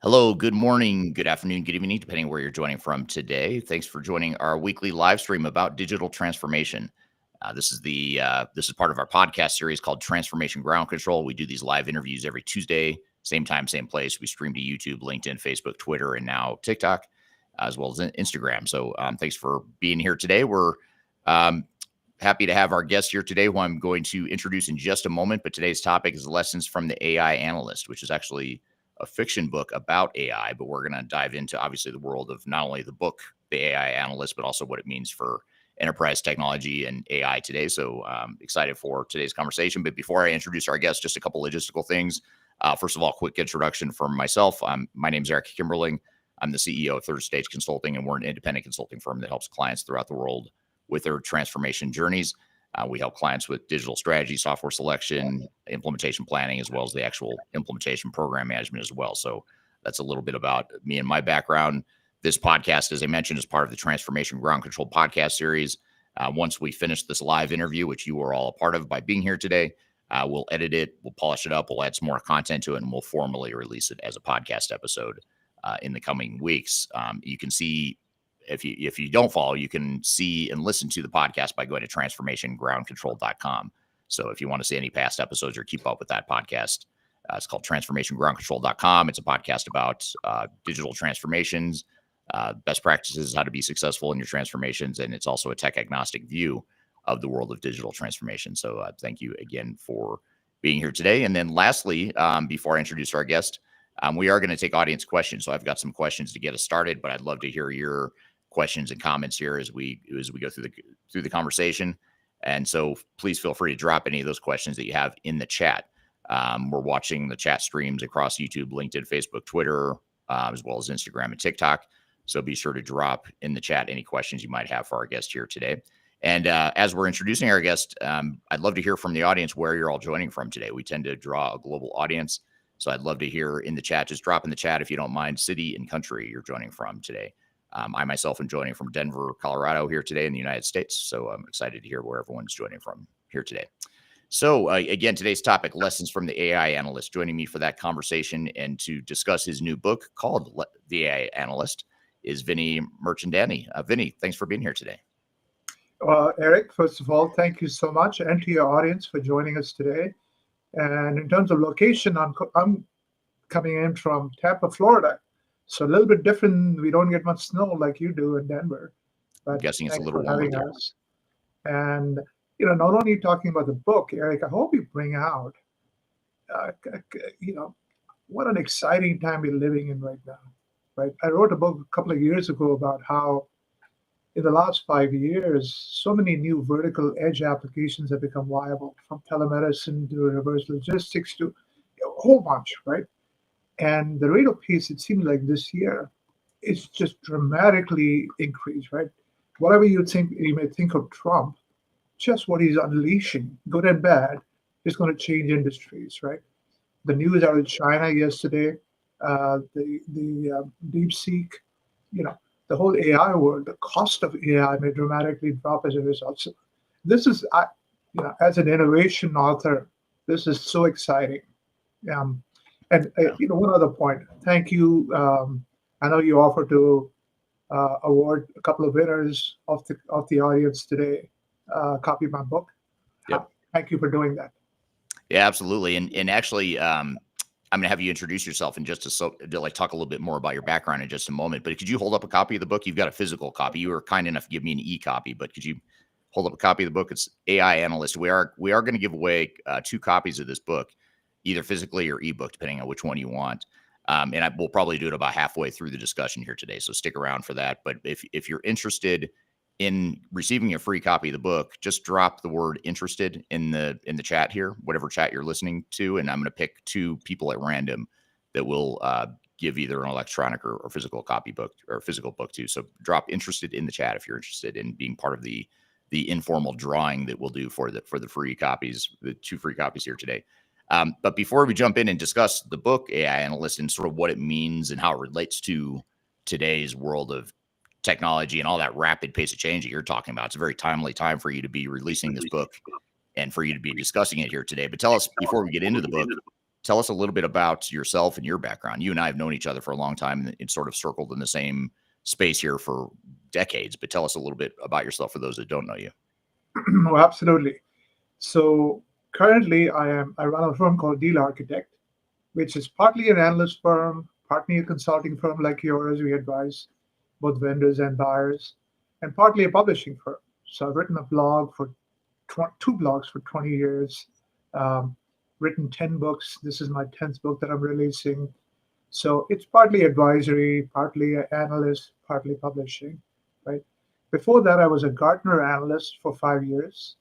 Hello, good morning, good afternoon, good evening, depending where you're joining from today. Thanks for joining our weekly live stream about digital transformation. This is part of our podcast series called Transformation Ground Control. We do these live interviews every Tuesday, same time, same place. We stream to YouTube, LinkedIn, Facebook, Twitter, and now TikTok, as well as Instagram. So thanks for being here today. We're um, happy to have our guest here today, who I'm going to introduce in just a moment. But today's topic is lessons from the AI Analyst, which is actually a fiction book about AI. But we're going to dive into obviously the world of not only the book, the AI Analyst, but also what it means for enterprise technology and AI today. So excited for today's conversation. But before I introduce our guest, just a couple logistical things. First of all, quick introduction from myself. My name is Eric Kimberling. I'm the CEO of Third Stage Consulting, and we're an independent consulting firm that helps clients throughout the world with their transformation journeys. We help clients with digital strategy, software selection, implementation planning, as well as the actual implementation program management as well. So that's a little bit about me and my background. This podcast, as I mentioned, is part of the Transformation Ground Control podcast series. Once we finish this live interview, which you are all a part of by being here today, we'll edit it, we'll polish it up, we'll add some more content to it, and we'll formally release it as a podcast episode in the coming weeks. You can see if you don't follow, you can see and listen to the podcast by going to transformationgroundcontrol.com. So if you want to see any past episodes or keep up with that podcast, it's called transformationgroundcontrol.com. It's a podcast about digital transformations, best practices, how to be successful in your transformations. And it's also a tech agnostic view of the world of digital transformation. So thank you again for being here today. And then lastly, before I introduce our guest, we are going to take audience questions. So I've got some questions to get us started, but I'd love to hear your questions and comments here as we go through the conversation. And so please feel free to drop any of those questions that you have in the chat. We're watching the chat streams across YouTube, LinkedIn, Facebook, Twitter, as well as Instagram and TikTok. So be sure to drop in the chat any questions you might have for our guest here today. And as we're introducing our guest, I'd love to hear from the audience where you're all joining from today. We tend to draw a global audience. So I'd love to hear in the chat, just drop in the chat if you don't mind, city and country you're joining from today. I myself am joining from Denver, Colorado here today in the United States. So I'm excited to hear where everyone's joining from here today. So again, today's topic, lessons from the AI Analyst. Joining me for that conversation and to discuss his new book called The AI Analyst is Vinnie Mirchandani. Vinnie, thanks for being here today. Eric, first of all, thank you so much, and to your audience for joining us today. And in terms of location, I'm coming in from Tampa, Florida. So a little bit different. We don't get much snow like you do in Denver. I'm But guessing it's a thanks little for warmer having there. us. And, not only talking about the book, Eric, I hope you bring out, what an exciting time we're living in right now, right? I wrote a book a couple of years ago about how in the last 5 years, so many new vertical edge applications have become viable, from telemedicine to reverse logistics to a whole bunch, right? And the rate of pace, it seems like this year, it's just dramatically increased, right? Whatever you may think of Trump, just what he's unleashing, good and bad, is going to change industries, right? The news out of China yesterday, the DeepSeek, you know, the whole AI world, the cost of AI may dramatically drop as a result. So this is, as an innovation author, this is so exciting. Um, and Yeah. one other point. Thank you. I know you offered to award a couple of winners of the audience today. Copy my book. Yep. Thank you for doing that. Yeah, absolutely. And actually, I'm going to have you introduce yourself and just to like talk a little bit more about your background in just a moment. But could you hold up a copy of the book? You've got a physical copy. You were kind enough to give me an e-copy, but could you hold up a copy of the book? It's AI Analyst. We are going to give away 2 copies of this book, either physically or ebook, depending on which one you want. And we'll probably do it about halfway through the discussion here today. So stick around for that. But if you're interested in receiving a free copy of the book, just drop the word interested in the chat here, whatever chat you're listening to. And I'm going to pick 2 people at random that will give either an electronic or physical copy book or physical book too. So drop interested in the chat if you're interested in being part of the informal drawing that we'll do for the free copies, the 2 free copies here today. But before we jump in and discuss the book AI Analyst and sort of what it means and how it relates to today's world of technology and all that rapid pace of change that you're talking about, it's a very timely time for you to be releasing this book and for you to be discussing it here today. But tell us, before we get into the book, tell us a little bit about yourself and your background. You and I have known each other for a long time and sort of circled in the same space here for decades, but tell us a little bit about yourself for those that don't know you. Well, absolutely. So currently, I run a firm called Deal Architect, which is partly an analyst firm, partly a consulting firm like yours. We advise both vendors and buyers, and partly a publishing firm. So I've written a blog for two blogs for 20 years, um, written 10 books. This is my 10th book that I'm releasing. So it's partly advisory, partly analyst, partly publishing, right? Before that, I was a Gartner analyst for 5 years,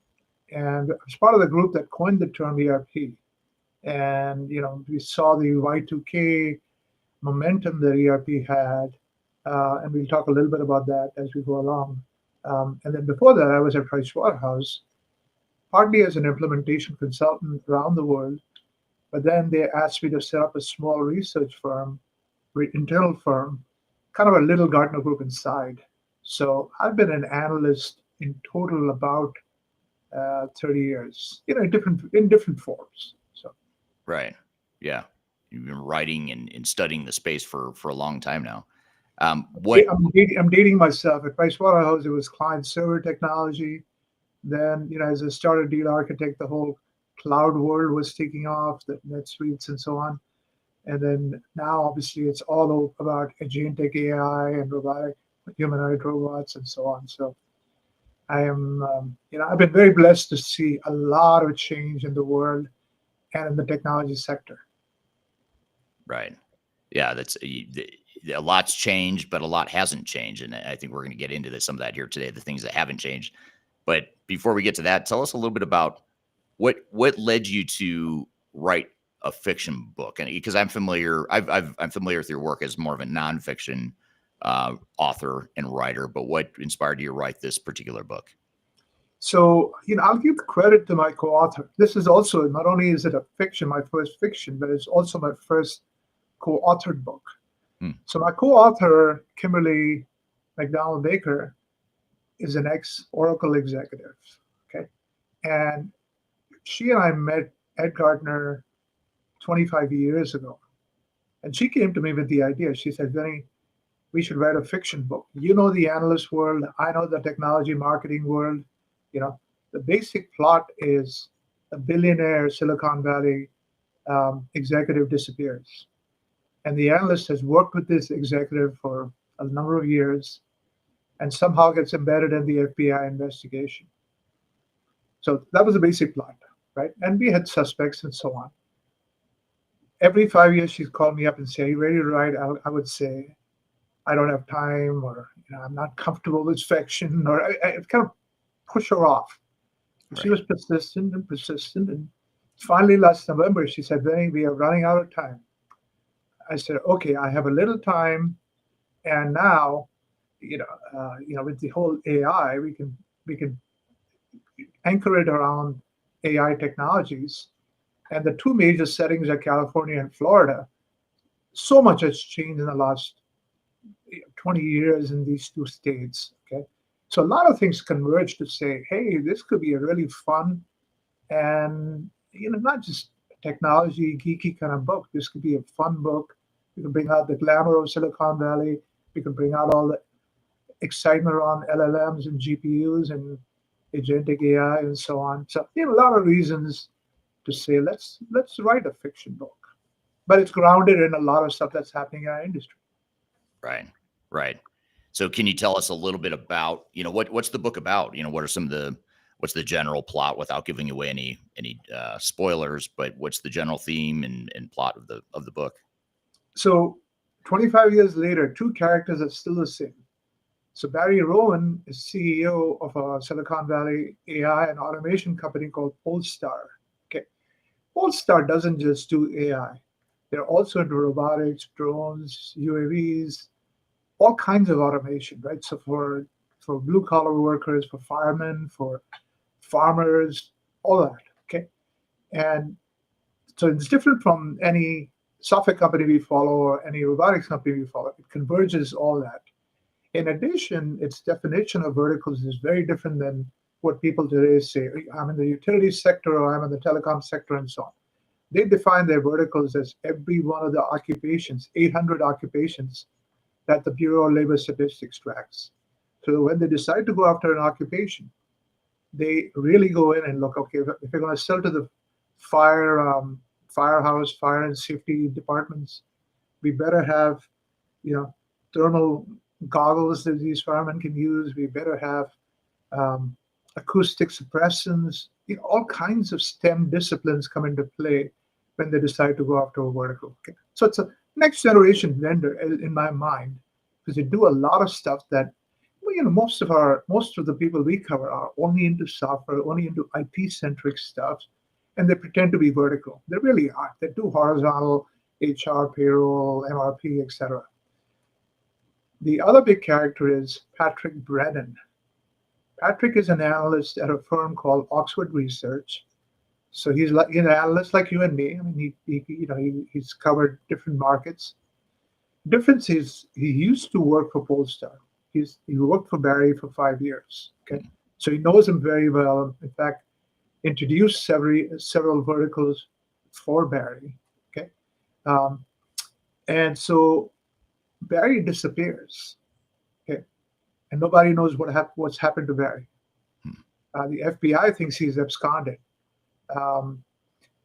and I was part of the group that coined the term ERP. And we saw the Y2K momentum that ERP had, and we'll talk a little bit about that as we go along. And then before that, I was at Pricewaterhouse, partly as an implementation consultant around the world. But then they asked me to set up a small research firm, internal firm, kind of a little Gartner group inside. So I've been an analyst in total about 30 years, in different forms. So Right. Yeah. You've been writing and studying the space for a long time now. What I'm dating myself. At Pricewaterhouse, it was client server technology. Then, as I started Deal Architect, the whole cloud world was taking off, the NetSuites and so on. And then now, obviously, it's all about agentic AI and robotic humanoid robots and so on. So I've been very blessed to see a lot of change in the world and in the technology sector. Right. Yeah, a lot's changed, but a lot hasn't changed, and I think we're going to get into some of that here today, the things that haven't changed. But before we get to that, tell us a little bit about what led you to write a fiction book, and because I'm familiar with your work as more of a nonfiction author and writer, but what inspired you to write this particular book? So, I'll give credit to my co-author. This is also, not only is it a fiction, my first fiction, but it's also my first co-authored book. Hmm. So my co-author, Kimberly McDonald Baker, is an ex-Oracle executive. Okay. And she and I met at Gartner 25 years ago. And she came to me with the idea. She said, Vinny, we should write a fiction book. You know the analyst world. I know the technology marketing world. The basic plot is a billionaire Silicon Valley executive disappears. And the analyst has worked with this executive for a number of years and somehow gets embedded in the FBI investigation. So that was the basic plot, right? And we had suspects and so on. Every 5 years, she'd call me up and say, "Are you ready to write?" I would say, "I don't have time," or "I'm not comfortable with fiction," or I kind of push her off. Right. She was persistent and persistent. And finally, last November, she said, "Vinny, we are running out of time." I said, "Okay, I have a little time. And now, with the whole AI, we can anchor it around AI technologies. And the two major settings are California and Florida. So much has changed in the last 20 years in these two states. Okay. So a lot of things converge to say, hey, this could be a really fun and, not just technology, geeky kind of book. This could be a fun book. We can bring out the glamour of Silicon Valley. We can bring out all the excitement around LLMs and GPUs and agentic AI and so on. So a lot of reasons to say let's write a fiction book, but it's grounded in a lot of stuff that's happening in our industry. Right. Right. So can you tell us a little bit about, what's the book about? What are what's the general plot without giving away any spoilers, but what's the general theme and plot of the book? So 25 years later, two characters are still the same. So Barry Rowan is CEO of a Silicon Valley AI and automation company called Polestar. Okay. Polestar doesn't just do AI. They're also into robotics, drones, UAVs, all kinds of automation, right? So for blue collar workers, for firemen, for farmers, all that. Okay. And so it's different from any software company we follow or any robotics company we follow. It converges all that. In addition, its definition of verticals is very different than what people today say. I'm in the utility sector or I'm in the telecom sector and so on. They define their verticals as every one of the occupations, 800 occupations that the Bureau of Labor Statistics tracks. So when they decide to go after an occupation, they really go in and look, okay, if you're going to sell to the fire, firehouse, fire and safety departments, we better have, you know, thermal goggles that these firemen can use. We better have um, acoustic suppressants. All kinds of STEM disciplines come into play when they decide to go after a vertical. Okay. So it's a next generation vendor in my mind because they do a lot of stuff that well, most of the people we cover are only into software, only into IT centric stuff, and they pretend to be vertical. They really are. They do horizontal HR, payroll, MRP, etc. The other big character is Patrick Brennan. Patrick is an analyst at a firm called Oxford Research. So he's like an analyst like you and me. I mean, he's covered different markets. Difference is he used to work for Polestar. He worked for Barry for 5 years. Okay, so he knows him very well. In fact, introduced several verticals for Barry. Okay, um, and so Barry disappears. Okay, and nobody knows what's happened to Barry. Hmm. The FBI thinks he's absconded. Um,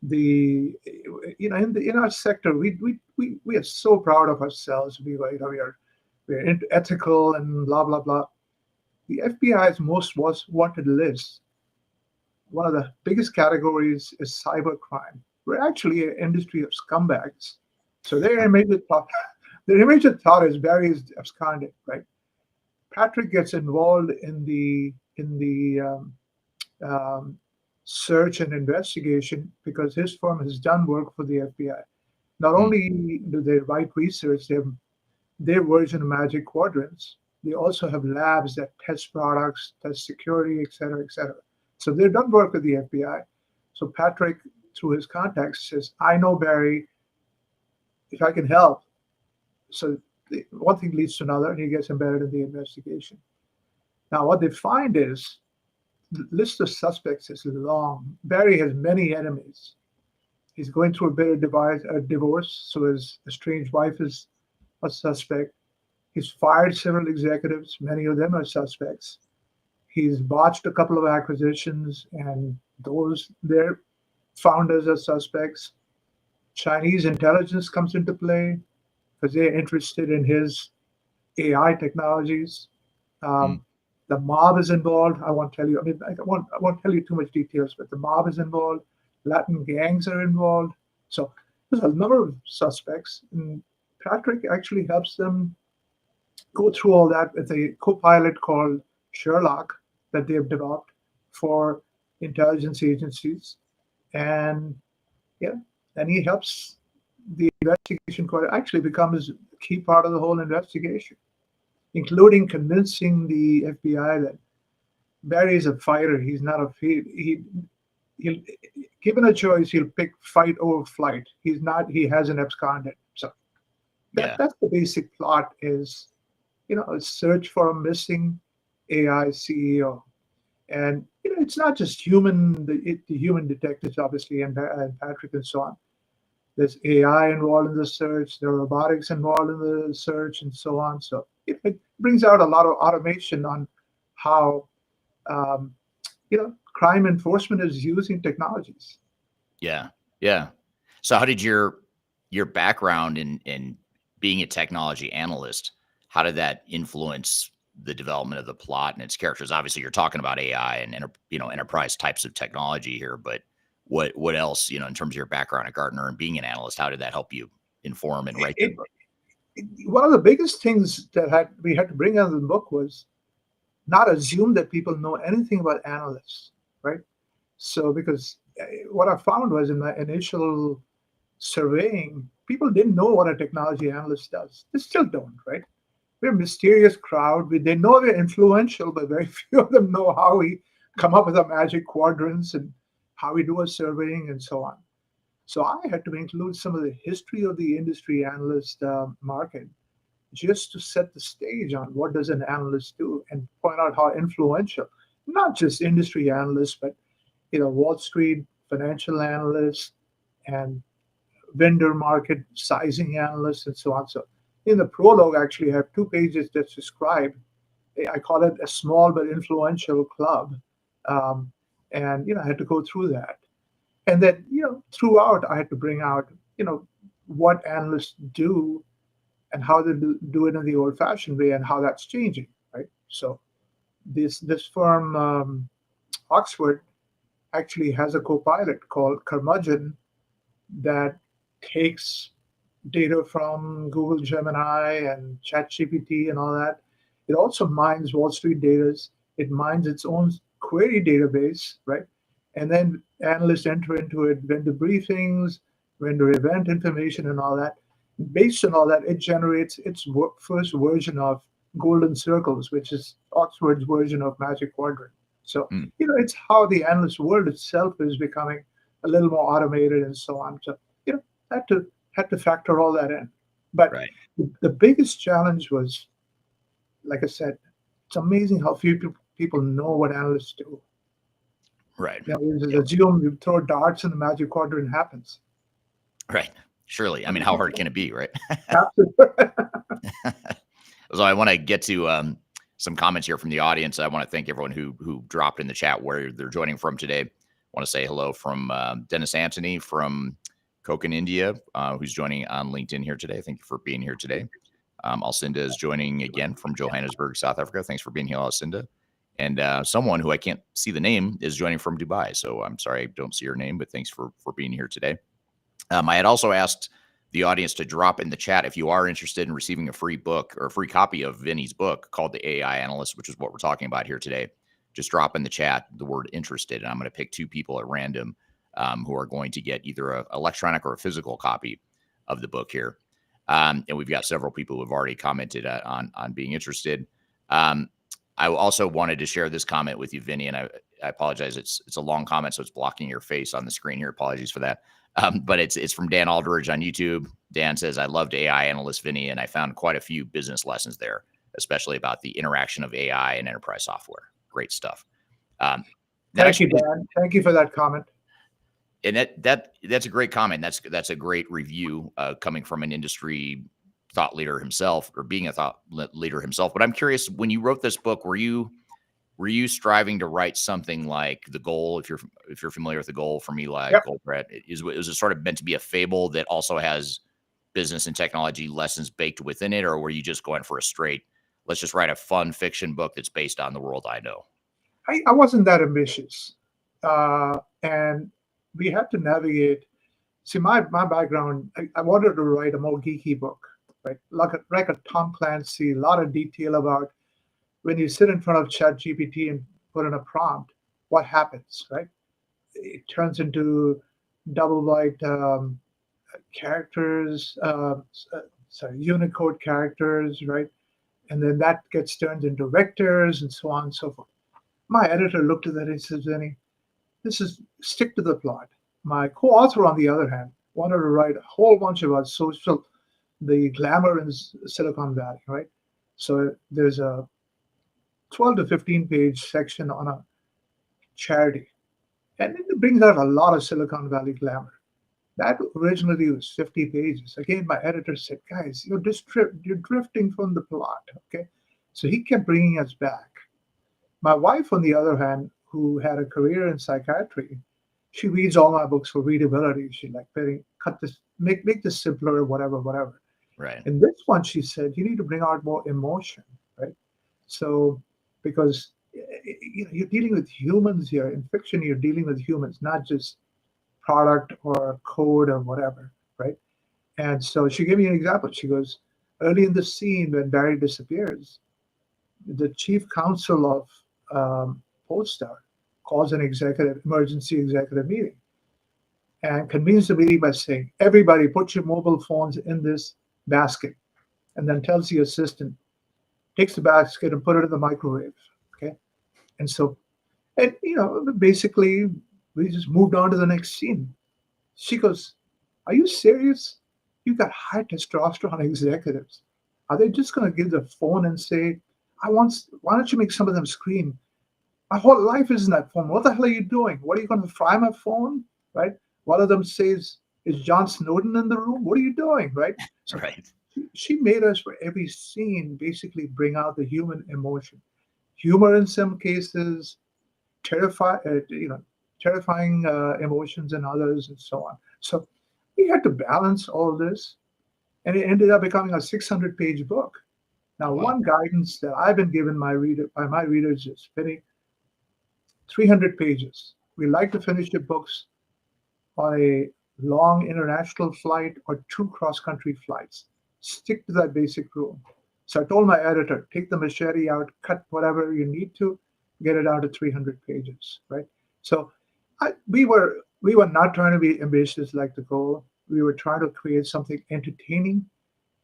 the in our sector, we are so proud of ourselves. We're ethical and blah blah blah. The FBI's most was wanted list, one of the biggest categories is cybercrime. We're actually an industry of scumbags. So their immediate thought is Barry is absconded, right? Patrick gets involved in the um, search and investigation because his firm has done work for the FBI. Not Hmm. only do they write research, they have their version of Magic Quadrants. They also have labs that test products, test security, et cetera, et cetera. So they've done work with the FBI. So Patrick, through his contacts, says, I know Barry, if I can help. So one thing leads to another, and he gets embedded in the investigation. Now, what they find is the list of suspects is long. Barry has many enemies. He's going through a bitter divorce, so his estranged wife is a suspect. He's fired several executives, many of them are suspects. He's botched a couple of acquisitions, and their founders are suspects. Chinese intelligence comes into play because they're interested in his AI technologies. Hmm. Um, the mob is involved. I won't tell you. I mean, I won't tell you too much details, but the mob is involved. Latin gangs are involved. So there's a number of suspects, and Patrick actually helps them go through all that with a co-pilot called Sherlock that they've developed for intelligence agencies, and yeah, and he helps the investigation quite actually becomes a key part of the whole investigation, including convincing the FBI that Barry is a fighter. He's not a he'll given a choice, he'll pick fight over flight. He's not. He hasn't absconded. So Yeah. that's the basic plot. Is a search for a missing AI CEO. And it's not just the human detectives, obviously, and Patrick and so on. There's AI involved in the search. There are robotics involved in the search, and so on. So it brings out a lot of automation on how um, crime enforcement is using technologies. Yeah. Yeah. So how did your background in being a technology analyst, how did that influence the development of the plot and its characters? Obviously, you're talking about AI and enterprise types of technology here, but what else, in terms of your background at Gartner and being an analyst, how did that help you inform and write the It, book? one of the biggest things that we had to bring out of the book was not assume that people know anything about analysts, right? So because what I found was in my initial surveying, people didn't know what a technology analyst does. They still don't, right? We're a mysterious crowd. They know we're influential, but very few of them know how we come up with our magic quadrants and how we do our surveying and so on. So I had to include some of the history of the industry analyst market just to set the stage on what does an analyst do and point out how influential, not just industry analysts, but Wall Street financial analysts, and vendor market sizing analyst, and so on. So in the prologue, actually, I have 2 pages that describe, I call it a small but influential club. Um, and, I had to go through that. And then, throughout, I had to bring out, what analysts do and how they do it in the old fashioned way and how that's changing, right? So this firm, Oxford, actually has a co-pilot called Curmudgeon that takes data from Google Gemini and ChatGPT and all that. It also mines Wall Street data. It mines its own query database, right? And then analysts enter into it vendor briefings, vendor event information, and all that. Based on all that, it generates its first version of golden circles, which is Oxford's version of Magic Quadrant. So, Hmm. it's how the analyst world itself is becoming a little more automated and so on. So, had to had to factor all that in. But Right. the biggest challenge was, like I said, it's amazing how few people know what analysts do. Right. You just Yep. assume you throw darts and the magic quadrant happens. Right. Surely. I mean, how hard can it be, right? Absolutely. So I want to get to some comments here from the audience. I want to thank everyone who dropped in the chat where they're joining from today. I want to say hello from Dennis Anthony from Kokan, India, who's joining on LinkedIn here today. Thank you for being here today. Alcinda is joining again from Johannesburg, South Africa. Thanks for being here, Alcinda. And someone who I can't see the name is joining from Dubai. So I'm sorry I don't see your name, but thanks for being here today. I had also asked the audience to drop in the chat if you are interested in receiving a free book or a free copy of Vinnie's book called The AI Analyst, which is what we're talking about here today. Just drop in the chat the word interested, and I'm going to pick 2 people at random who are going to get either an electronic or a physical copy of the book here. And we've got several people who have already commented on being interested. I also wanted to share this comment with you, Vinnie, and I apologize. It's a long comment, so it's blocking your face on the screen here. Apologies for that. But it's from Dan Aldridge on YouTube. Dan says, I loved AI Analyst, Vinnie, and I found quite a few business lessons there, especially about the interaction of AI and enterprise software. Great stuff. That Thank you, actually, Dan. Thank you for that comment. and that's a great comment. That's a great review coming from an industry thought leader himself, or being a thought leader himself. But I'm curious, when you wrote this book, were you striving to write something like The Goal? If you're familiar with The Goal from Eli Yep. Goldratt, is it sort of meant to be a fable that also has business and technology lessons baked within it, or were you just going for a straight, let's just write a fun fiction book that's based on the world I know? I wasn't that ambitious. And we had to navigate. See, my background, I wanted to write a more geeky book, right? Like a Tom Clancy, a lot of detail about when you sit in front of ChatGPT and put in a prompt, what happens, right? It turns into double byte characters, sorry, Unicode characters, right? And then that gets turned into vectors and so on and so forth. My editor looked at that and says, Vinny, this is stick to the plot. My co-author, on the other hand, wanted to write a whole bunch about the glamour in Silicon Valley, right? So there's a 12 to 15 page section on a charity, and it brings out a lot of Silicon Valley glamour. That originally was 50 pages. Again, my editor said, guys, you're drifting from the plot, okay? So he kept bringing us back. My wife, on the other hand, who had a career in psychiatry, she reads all my books for readability. She like, cut this, make this simpler, whatever, whatever. Right. In this one, she said, you need to bring out more emotion, right? So, because you're dealing with humans here. In fiction, you're dealing with humans, not just product or code or whatever, right? And so she gave me an example. She goes, early in the scene when Barry disappears, the chief counsel of Polestar calls an emergency executive meeting and convenes the meeting by saying, everybody put your mobile phones in this basket, and then tells the assistant, takes the basket and put it in the microwave. Okay. And so, and basically we just moved on to the next scene. She goes, are you serious? You got high testosterone executives. Are they just going to give the phone and say, why don't you make some of them scream? My whole life is in that phone. What the hell are you doing? What are you going to fry my phone? Right? One of them says, Is John Snowden in the room? What are you doing? Right? So Right. she made us for every scene basically bring out the human emotion, humor in some cases, terrify, terrifying emotions in others, and so on. So we had to balance all this, and it ended up becoming a 600-page book. Oh, Now, wow. one guidance that I've been given by my readers is, Vinny, 300 pages. We like to finish the books on a long international flight or two cross-country flights. Stick to that basic rule. So I told my editor, take the machete out, cut whatever you need to, get it out to 300 pages, right? So we were not trying to be ambitious like the goal. We were trying to create something entertaining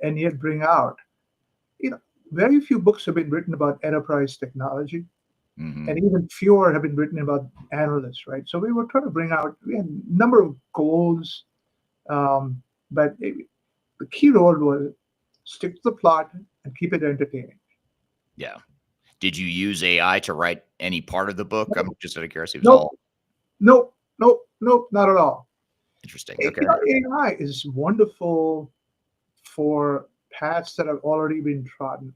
and yet bring out, you know, very few books have been written about enterprise technology, Hmm. and even fewer have been written about analysts, right? So we were trying to bring out, we had a number of goals, um, but the key role was stick to the plot and keep it entertaining. Yeah. Did you use AI to write any part of the book? I'm just out of curiosity. It was Nope, all nope, nope, nope, not at all. interesting. Okay. AI is wonderful for paths that have already been trodden.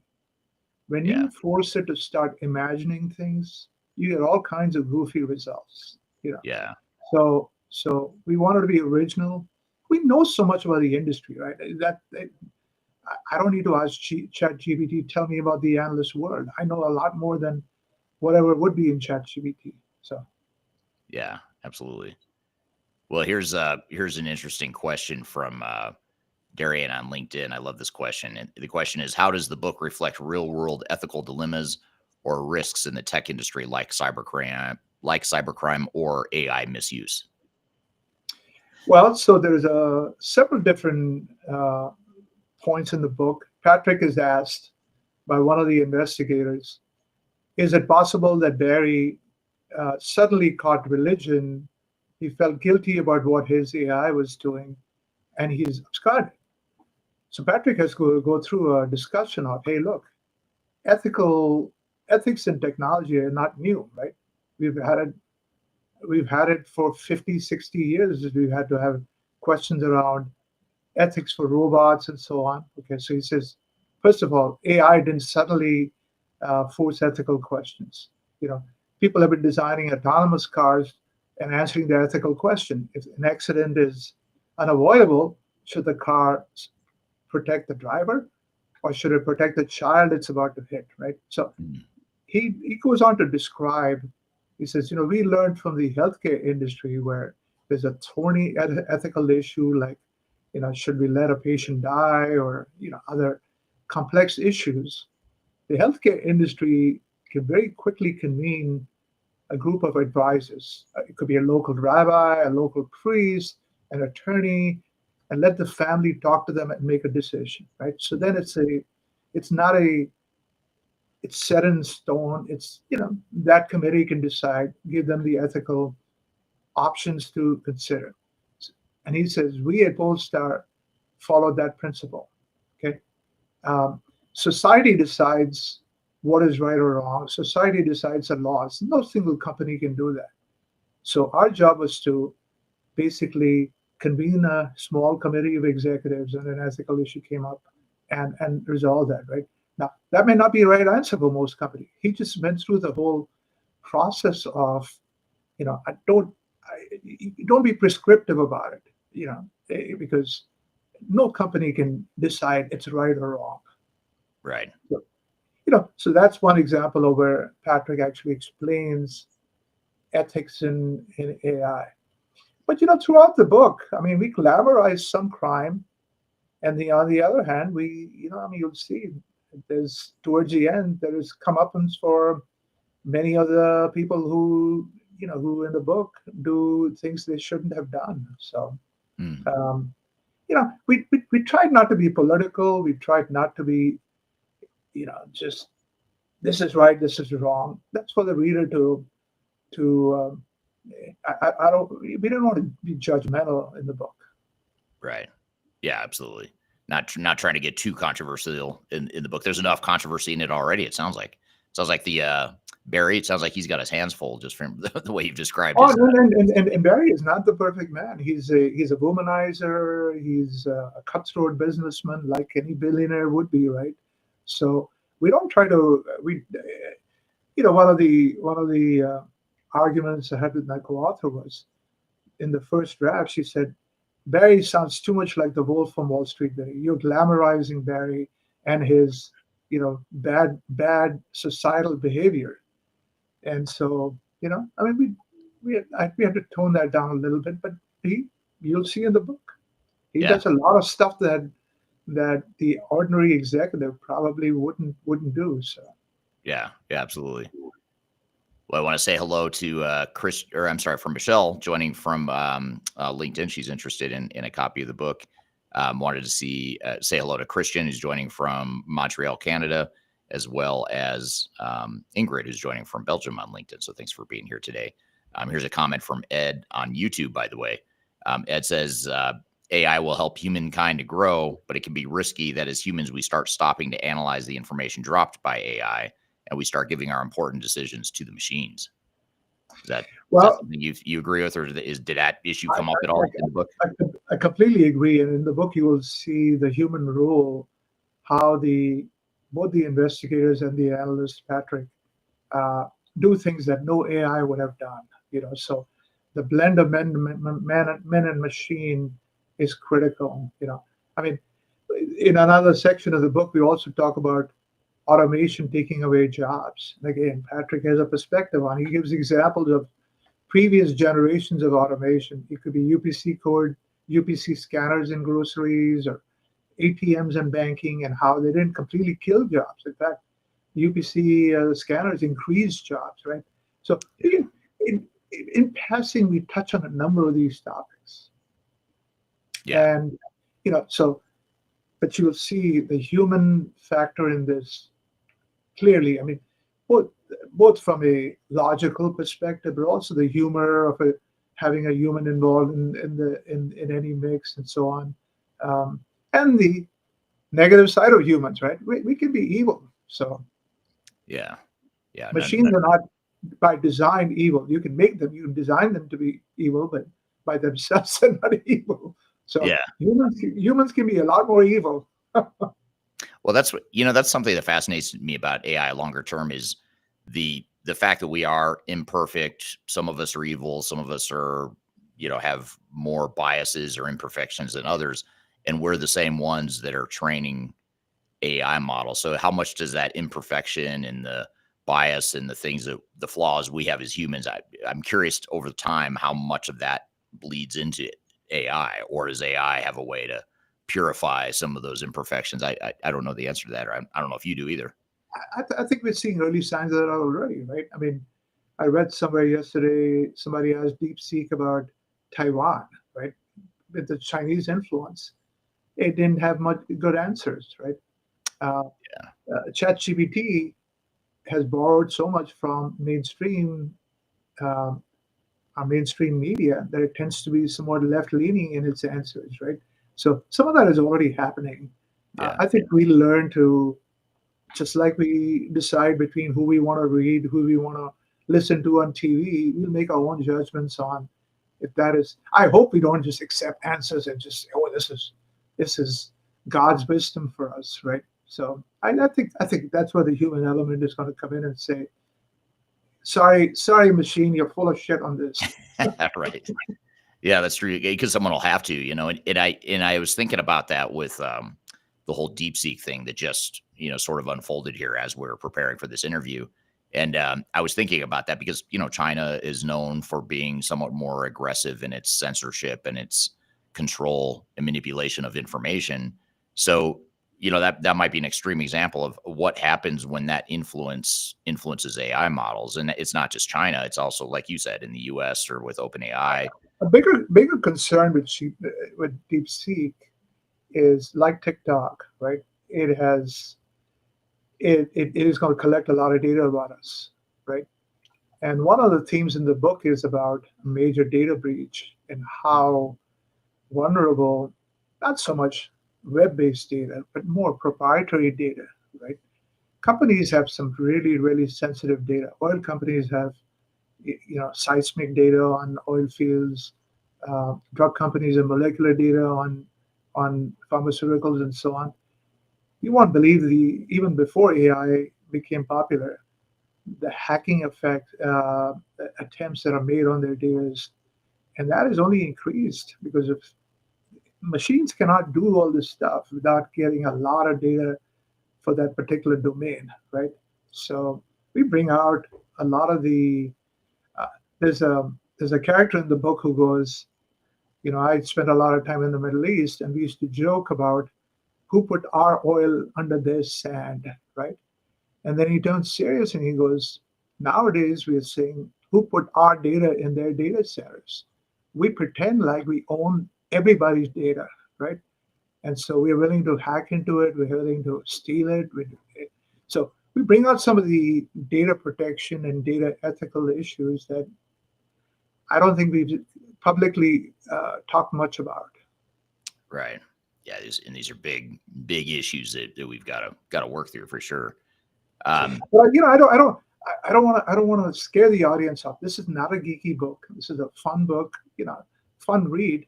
When Yeah. you force it to start imagining things, you get all kinds of goofy results. You know, Yeah. so we wanted to be original. We know so much about the industry, right? I don't need to ask Chat GPT, tell me about the analyst world. I know a lot more than whatever would be in Chat GPT. So Yeah. Absolutely. Well, here's an interesting question from Darian on LinkedIn. I love this question. And the question is, how does the book reflect real world ethical dilemmas or risks in the tech industry like cybercrime or AI misuse? well, so there's several different points in the book. Patrick is asked by one of the investigators, is it possible that Barry suddenly caught religion? He felt guilty about what his AI was doing, and he's absconded. So Patrick has to go through a discussion of, hey, look, ethical ethics in technology are not new, right? We've had it we've had it for 50, 60 years. We've had to have questions around ethics for robots and so on. Okay, so he says, first of all, AI didn't suddenly force ethical questions. You know, people have been designing autonomous cars and answering the ethical question: if an accident is unavoidable, should the car protect the driver, or should it protect the child it's about to hit? Right. So Mm. he goes on to describe. He says, we learned from the healthcare industry where there's a thorny ethical issue like, should we let a patient die, or other complex issues. The healthcare industry can very quickly convene a group of advisors. It could be a local rabbi, a local priest, an attorney, and let the family talk to them and make a decision, right? So then it's not it's set in stone. It's, that committee can decide, give them the ethical options to consider. And he says, we at Polestar follow that principle. Okay. Um, Society decides what is right or wrong. Society decides the laws. No single company can do that. So our job was to basically convene a small committee of executives, and an ethical issue came up, and resolve that, right? Now, that may not be the right answer for most companies. He just went through the whole process of, don't be prescriptive about it, because no company can decide it's right or wrong. Right. So, so that's one example of where Patrick actually explains ethics in AI. But throughout the book, I mean, we glamorize some crime, and on the other hand, you'll see there's towards the end there is comeuppance for many of the people who in the book do things they shouldn't have done. So, Mm. um, we tried not to be political. We tried not to be, just this is right, this is wrong. That's for the reader to. I don't. We didn't want to be judgmental in the book. Right. Yeah, absolutely. Not trying to get too controversial in the book. There's enough controversy in it already. It sounds like the Barry, it sounds like he's got his hands full just from the way you've described Oh, his. and Barry is not the perfect man. He's a womanizer. He's a cutthroat businessman, like any billionaire would be, right? So we don't try to we one of the arguments I had with my co-author was in the first draft. She said Barry sounds too much like the Wolf from Wall Street. Barry, you're glamorizing Barry and his bad societal behavior. And so, I mean, we have to tone that down a little bit, but he, you'll see in the book, he Yeah, does a lot of stuff that the ordinary executive probably wouldn't do. So, yeah, yeah, absolutely. Well, I want to say hello to Chris, or I'm sorry, from Michelle joining from LinkedIn. She's interested in a copy of the book. Wanted to say hello to Christian, who's joining from Montreal, Canada, as well as Ingrid, who's joining from Belgium on LinkedIn. So thanks for being here today. Here's a comment from Ed on YouTube, by the way. Ed says, AI will help humankind to grow, but it can be risky that as humans, we start stopping to analyze the information dropped by AI and we start giving our important decisions to the machines. Is that well, something you agree with, or did that issue I, come up at I, all in the book? I completely agree. And in the book, you will see the human role, how the both the investigators and the analysts, Patrick, uh, do things that no AI would have done. So the blend of men and machine is critical. I mean, in another section of the book, we also talk about automation taking away jobs. And again, Patrick has a perspective on. He gives examples of previous generations of automation. It could be UPC code, UPC scanners in groceries, or ATMs and banking, and how they didn't completely kill jobs. In fact, UPC scanners increased jobs, right? So in passing, we touch on a number of these topics, Yeah, and so but you will see the human factor in this clearly. I mean, both both from a logical perspective, but also the humor of having a human involved in any mix and so on, um, and the negative side of humans, right? We can be evil, so yeah, yeah. No, machines are not by design evil. You can make them, you can design them to be evil, but by themselves they're not evil. So yeah. humans can be a lot more evil. Well, that's something that fascinates me about AI longer term is the fact that we are imperfect. Some of us are evil. Some of us are, have more biases or imperfections than others, and we're the same ones that are training AI model. So how much does that imperfection and the bias and the flaws we have as humans, I'm curious over time how much of that bleeds into AI, or does AI have a way to purify some of those imperfections? I don't know the answer to that, or I don't know if you do either. I think we're seeing early signs of that already, right? I mean, I read somewhere yesterday somebody asked DeepSeek about Taiwan, right? With the Chinese influence, it didn't have much good answers, right? Uh, Yeah. ChatGPT has borrowed so much from um, our mainstream media that it tends to be somewhat left leaning in its answers, right? So some of that is already happening. Yeah. I think we learn to, just like we decide between who we want to read, who we want to listen to on TV, we'll make our own judgments on if that is. I hope we don't just accept answers and just say, oh, this is God's wisdom for us, right? So I think that's where the human element is going to come in and say, sorry, machine, you're full of shit on this. Right. Yeah, that's true. Because someone will have to, and I was thinking about that with the whole DeepSeek thing that just sort of unfolded here as we're preparing for this interview. And I was thinking about that because China is known for being somewhat more aggressive in its censorship and its control and manipulation of information. So that might be an extreme example of what happens when that influences AI models, and it's not just China; it's also, like you said, in the U.S. or with OpenAI. A bigger concern with DeepSeek is like TikTok, right? It is going to collect a lot of data about us, right? And one of the themes in the book is about a major data breach and how vulnerable, not so much web-based data, but more proprietary data, right? companies have some really, really sensitive data. Oil companies have, seismic data on oil fields. Drug companies have molecular data on pharmaceuticals and so on. You won't believe the even before AI became popular, the hacking effect attempts that are made on their data, and that has only increased because of machines cannot do all this stuff without getting a lot of data for that particular domain, right? So we bring out a lot of the. Uh, there's a character in the book who goes, I spent a lot of time in the Middle East, and we used to joke about who put our oil under their sand, right? And then he turns serious and he goes, nowadays we are saying who put our data in their data centers. We pretend like we own everybody's data, right? And so we're willing to hack into it. We're willing to steal it. So we bring out some of the data protection and data ethical issues that I don't think we've publicly talked much about. Right. Yeah. These are big issues that we've got to work through for sure. But I don't want to scare the audience off. This is not a geeky book. This is a fun book. Fun read.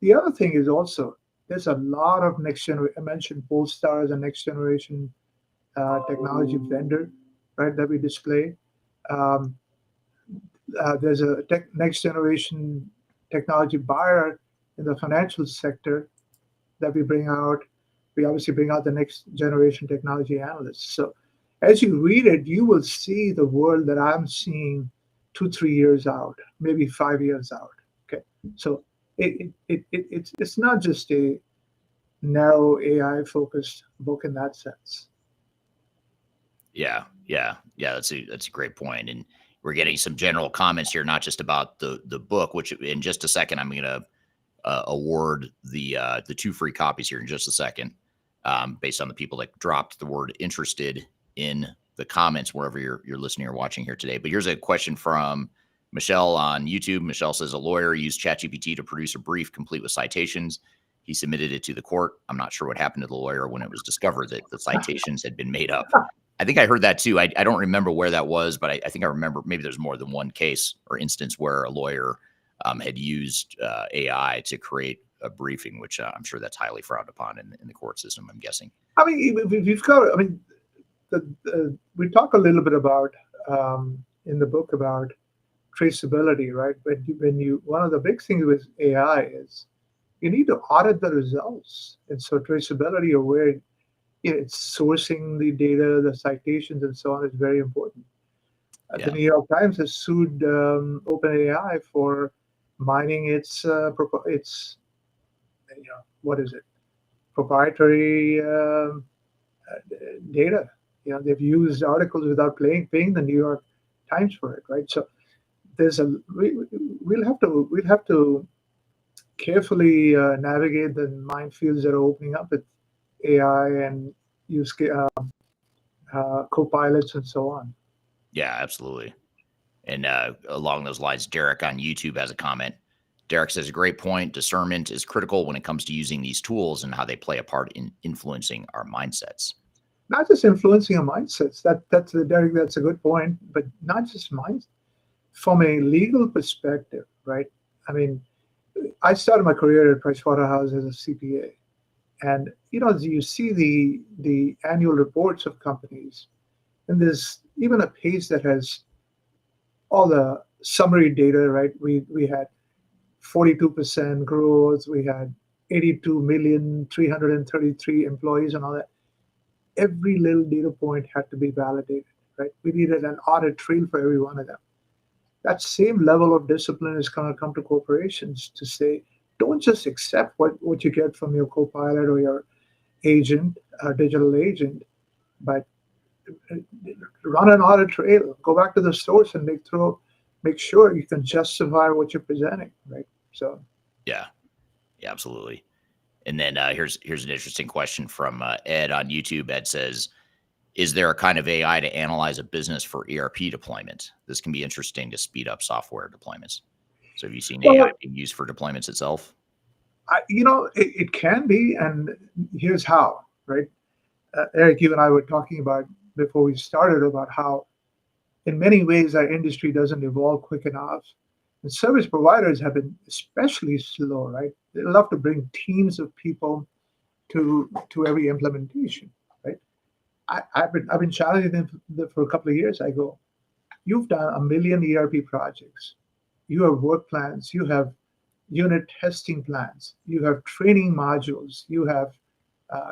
The other thing is also there's a lot of next generation. I mentioned Polestar as a next generation technology vendor, right? That we display. Um, there's a next generation technology buyer in the financial sector that we bring out. We obviously bring out the next generation technology analysts. So as you read it, you will see the world that I'm seeing 2, 3 years out, maybe 5 years out. Okay, so it's not just a narrow AI focused book in that sense. Yeah. That's a great point, and we're getting some general comments here, not just about the book. Which in just a second, I'm going to award the 2 free copies here in just a second, based on the people that dropped the word interested in the comments wherever you're listening or watching here today. But here's a question from Michelle on YouTube. Michelle says a lawyer used ChatGPT to produce a brief complete with citations. He submitted it to the court. I'm not sure what happened to the lawyer when it was discovered that the citations had been made up. I think I heard that too. I don't remember where that was, but I think I remember maybe there's more than one case or instance where a lawyer had used AI to create a briefing, which I'm sure that's highly frowned upon in the court system, I'm guessing. I mean, we've got. I mean, we talk a little bit about in the book about traceability, right? When you one of the big things with AI is you need to audit the results, and so traceability of where it's sourcing the data, the citations, and so on is very important. The Yeah. New York Times has sued OpenAI for mining its what is it proprietary data. They've used articles without paying the New York Times for it, right? So there's a we'll have to carefully navigate the minefields that are opening up with AI and use co-pilots and so on. Yeah, absolutely. And along those lines, Derek on YouTube has a comment. Derek says, a great point. Discernment is critical when it comes to using these tools and how they play a part in influencing our mindsets. Not just influencing our mindsets. Derek, that's a good point. But not just minds. From a legal perspective, right? I mean, I started my career at Pricewaterhouse as a CPA, and you see the annual reports of companies, and there's even a page that has all the summary data, right? We had 42% growth, we had 82,333 employees, and all that. Every little data point had to be validated, right? We needed an audit trail for every one of them. That same level of discipline is going to come to corporations to say, don't just accept what you get from your co-pilot or your agent, digital agent, but run an audit trail. Go back to the source and make sure you can justify what you're presenting, right? So, Yeah, absolutely. And then here's an interesting question from Ed on YouTube. Ed says, is there a kind of AI to analyze a business for ERP deployment? This can be interesting to speed up software deployments. So have you seen AI well, being used for deployments itself? it can be, and here's how, right? Eric, you and I were talking about before we started about how, in many ways, our industry doesn't evolve quick enough. And service providers have been especially slow, right? They love to bring teams of people to every implementation, right? I've been challenging them for a couple of years. I go, you've done a million ERP projects. You have work plans. You have unit testing plans. You have training modules. You have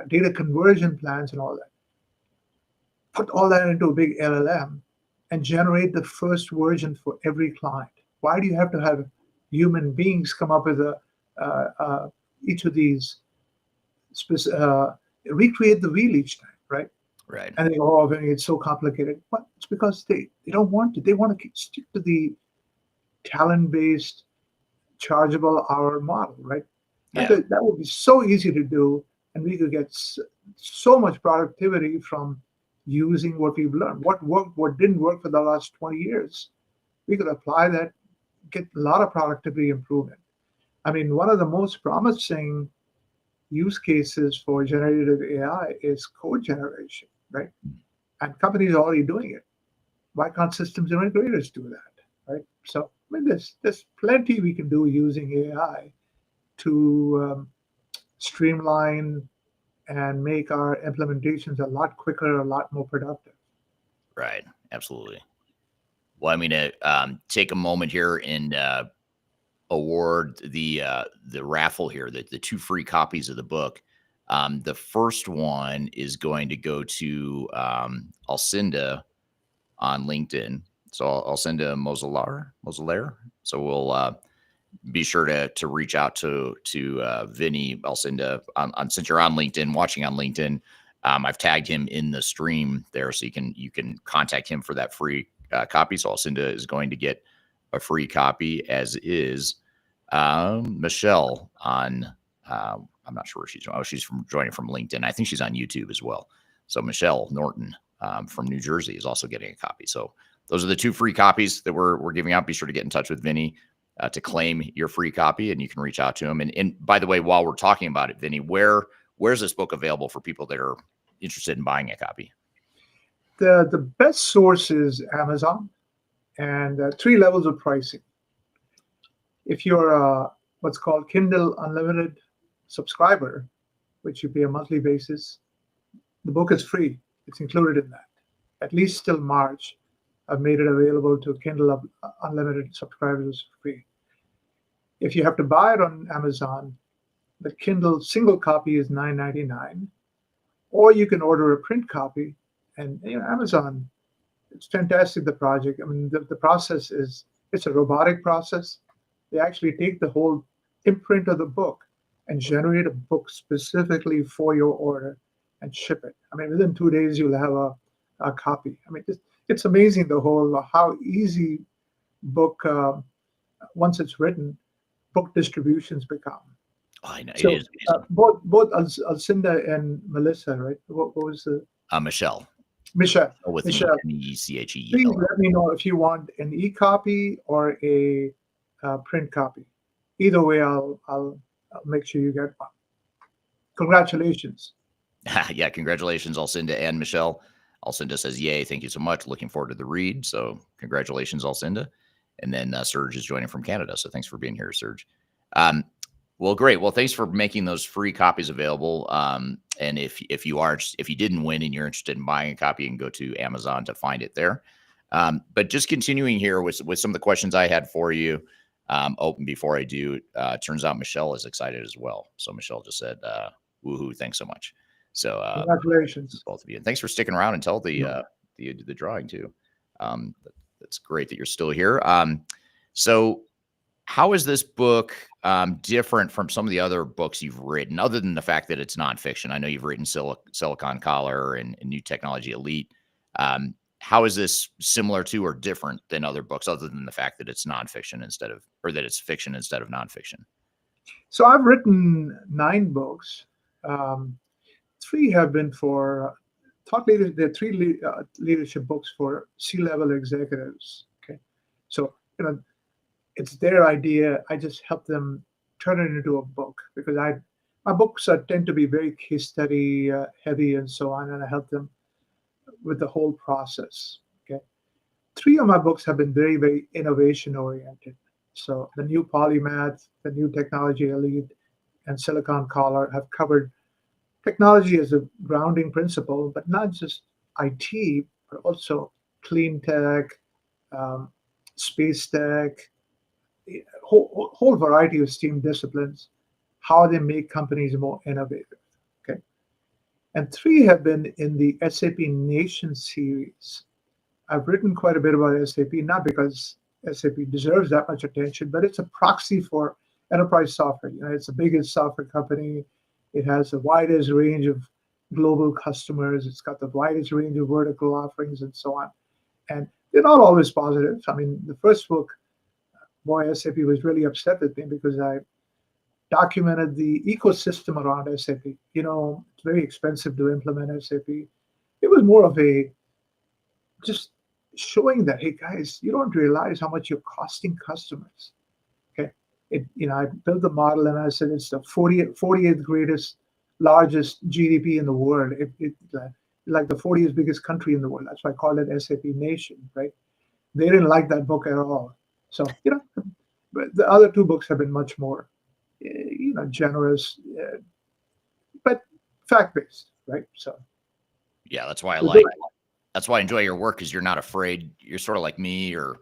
data conversion plans and all that. Put all that into a big LLM and generate the first version for every client. Why do you have to have human beings come up with each of these, recreate the wheel each time, right? Right. And they go, oh, Vinny, it's so complicated. But it's because they don't want to. They want to stick to the talent-based, chargeable hour model, right? Yeah. That would be so easy to do, and we could get so much productivity from using what we've learned. What worked, what didn't work for the last 20 years. We could apply that, get a lot of productivity improvement. I mean, one of the most promising use cases for generative AI is code generation, right? And companies are already doing it. Why can't systems integrators do that, right? So, I mean, there's plenty we can do using AI to streamline and make our implementations a lot quicker, a lot more productive. Right. Absolutely. Well, I'm going to take a moment here and award the raffle here, the two free copies of the book. The first one is going to go to Alcinda on LinkedIn. So Alcinda Moselar. So we'll be sure to reach out to Vinny Alcinda since you're on LinkedIn, watching on LinkedIn. I've tagged him in the stream there, so you can contact him for that free copy. So Alcinda is going to get a free copy, as is Michelle on. I'm not sure where she's. Oh, she's joining from LinkedIn. I think she's on YouTube as well. So Michelle Norton from New Jersey is also getting a copy. So those are the two free copies that we're giving out. Be sure to get in touch with Vinny to claim your free copy, and you can reach out to him. And by the way, while we're talking about it, Vinny, where's this book available for people that are interested in buying a copy? The best source is Amazon, and three levels of pricing. If you're what's called Kindle Unlimited subscriber, which you pay a monthly basis, the book is free. It's included in that. At least till March, I've made it available to Kindle Unlimited subscribers free. If you have to buy it on Amazon, the Kindle single copy is $9.99, or you can order a print copy. And Amazon, it's fantastic. The project. I mean, the process it's a robotic process. They actually take the whole imprint of the book and generate a book specifically for your order and ship it. I mean, within 2 days you'll have a copy. I mean, it's amazing the whole how easy book once it's written, book distributions become. Oh, I know it So is amazing. both Alcinda and Melissa, right? What was the Michelle Michelle? with an Michelle, please Mecheal. let me know if you want an e-copy or a print copy. Either way, I'll make sure you get one. Congratulations. Yeah, congratulations, Alcinda and Michelle. Alcinda says, yay, thank you so much. Looking forward to the read. So congratulations, Alcinda. And then Serge is joining from Canada. So thanks for being here, Serge. Well, great. Well, thanks for making those free copies available. And if you didn't win and you're interested in buying a copy, you can go to Amazon to find it there. But just continuing here with some of the questions I had for you. Before I do, turns out Michelle is excited as well. So Michelle just said, woohoo, thanks so much. So Congratulations. both of you. And thanks for sticking around until the drawing too. That's great that you're still here. So how is this book different from some of the other books you've written, other than the fact that it's nonfiction? I know you've written Silicon Collar and New Technology Elite. How is this similar to or different than other books, other than the fact that it's nonfiction that it's fiction instead of nonfiction? So I've written 9 books. 3 have been for thought leaders. There are 3 leadership books for C-level executives. Okay, so it's their idea. I just help them turn it into a book because my books tend to be very case study heavy and so on, and I help them with the whole process. Okay, three of my books have been very, very innovation oriented. So the new Polymath, the new Technology Elite, and Silicon Collar have covered technology as a grounding principle, but not just IT, but also clean tech, um, space tech, whole variety of STEAM disciplines, how they make companies more innovative. Okay, and three have been in the SAP Nation series. I've written quite a bit about SAP, not because SAP deserves that much attention, but it's a proxy for enterprise software. It's the biggest software company. It has the widest range of global customers. It's got the widest range of vertical offerings and so on. And they're not always positive. I mean, the first book, boy, SAP was really upset with me because I documented the ecosystem around SAP. It's very expensive to implement SAP. It was more of a just showing that, hey guys, you don't realize how much you're costing customers. Okay, I built the model and I said it's the 40th greatest, largest GDP in the world. Like the 40th biggest country in the world. That's why I called it SAP Nation, right? They didn't like that book at all. So but the other two books have been much more, generous, but fact based, right? So Yeah, that's why I with those, like that's why I enjoy your work, because you're not afraid. You're sort of like me, or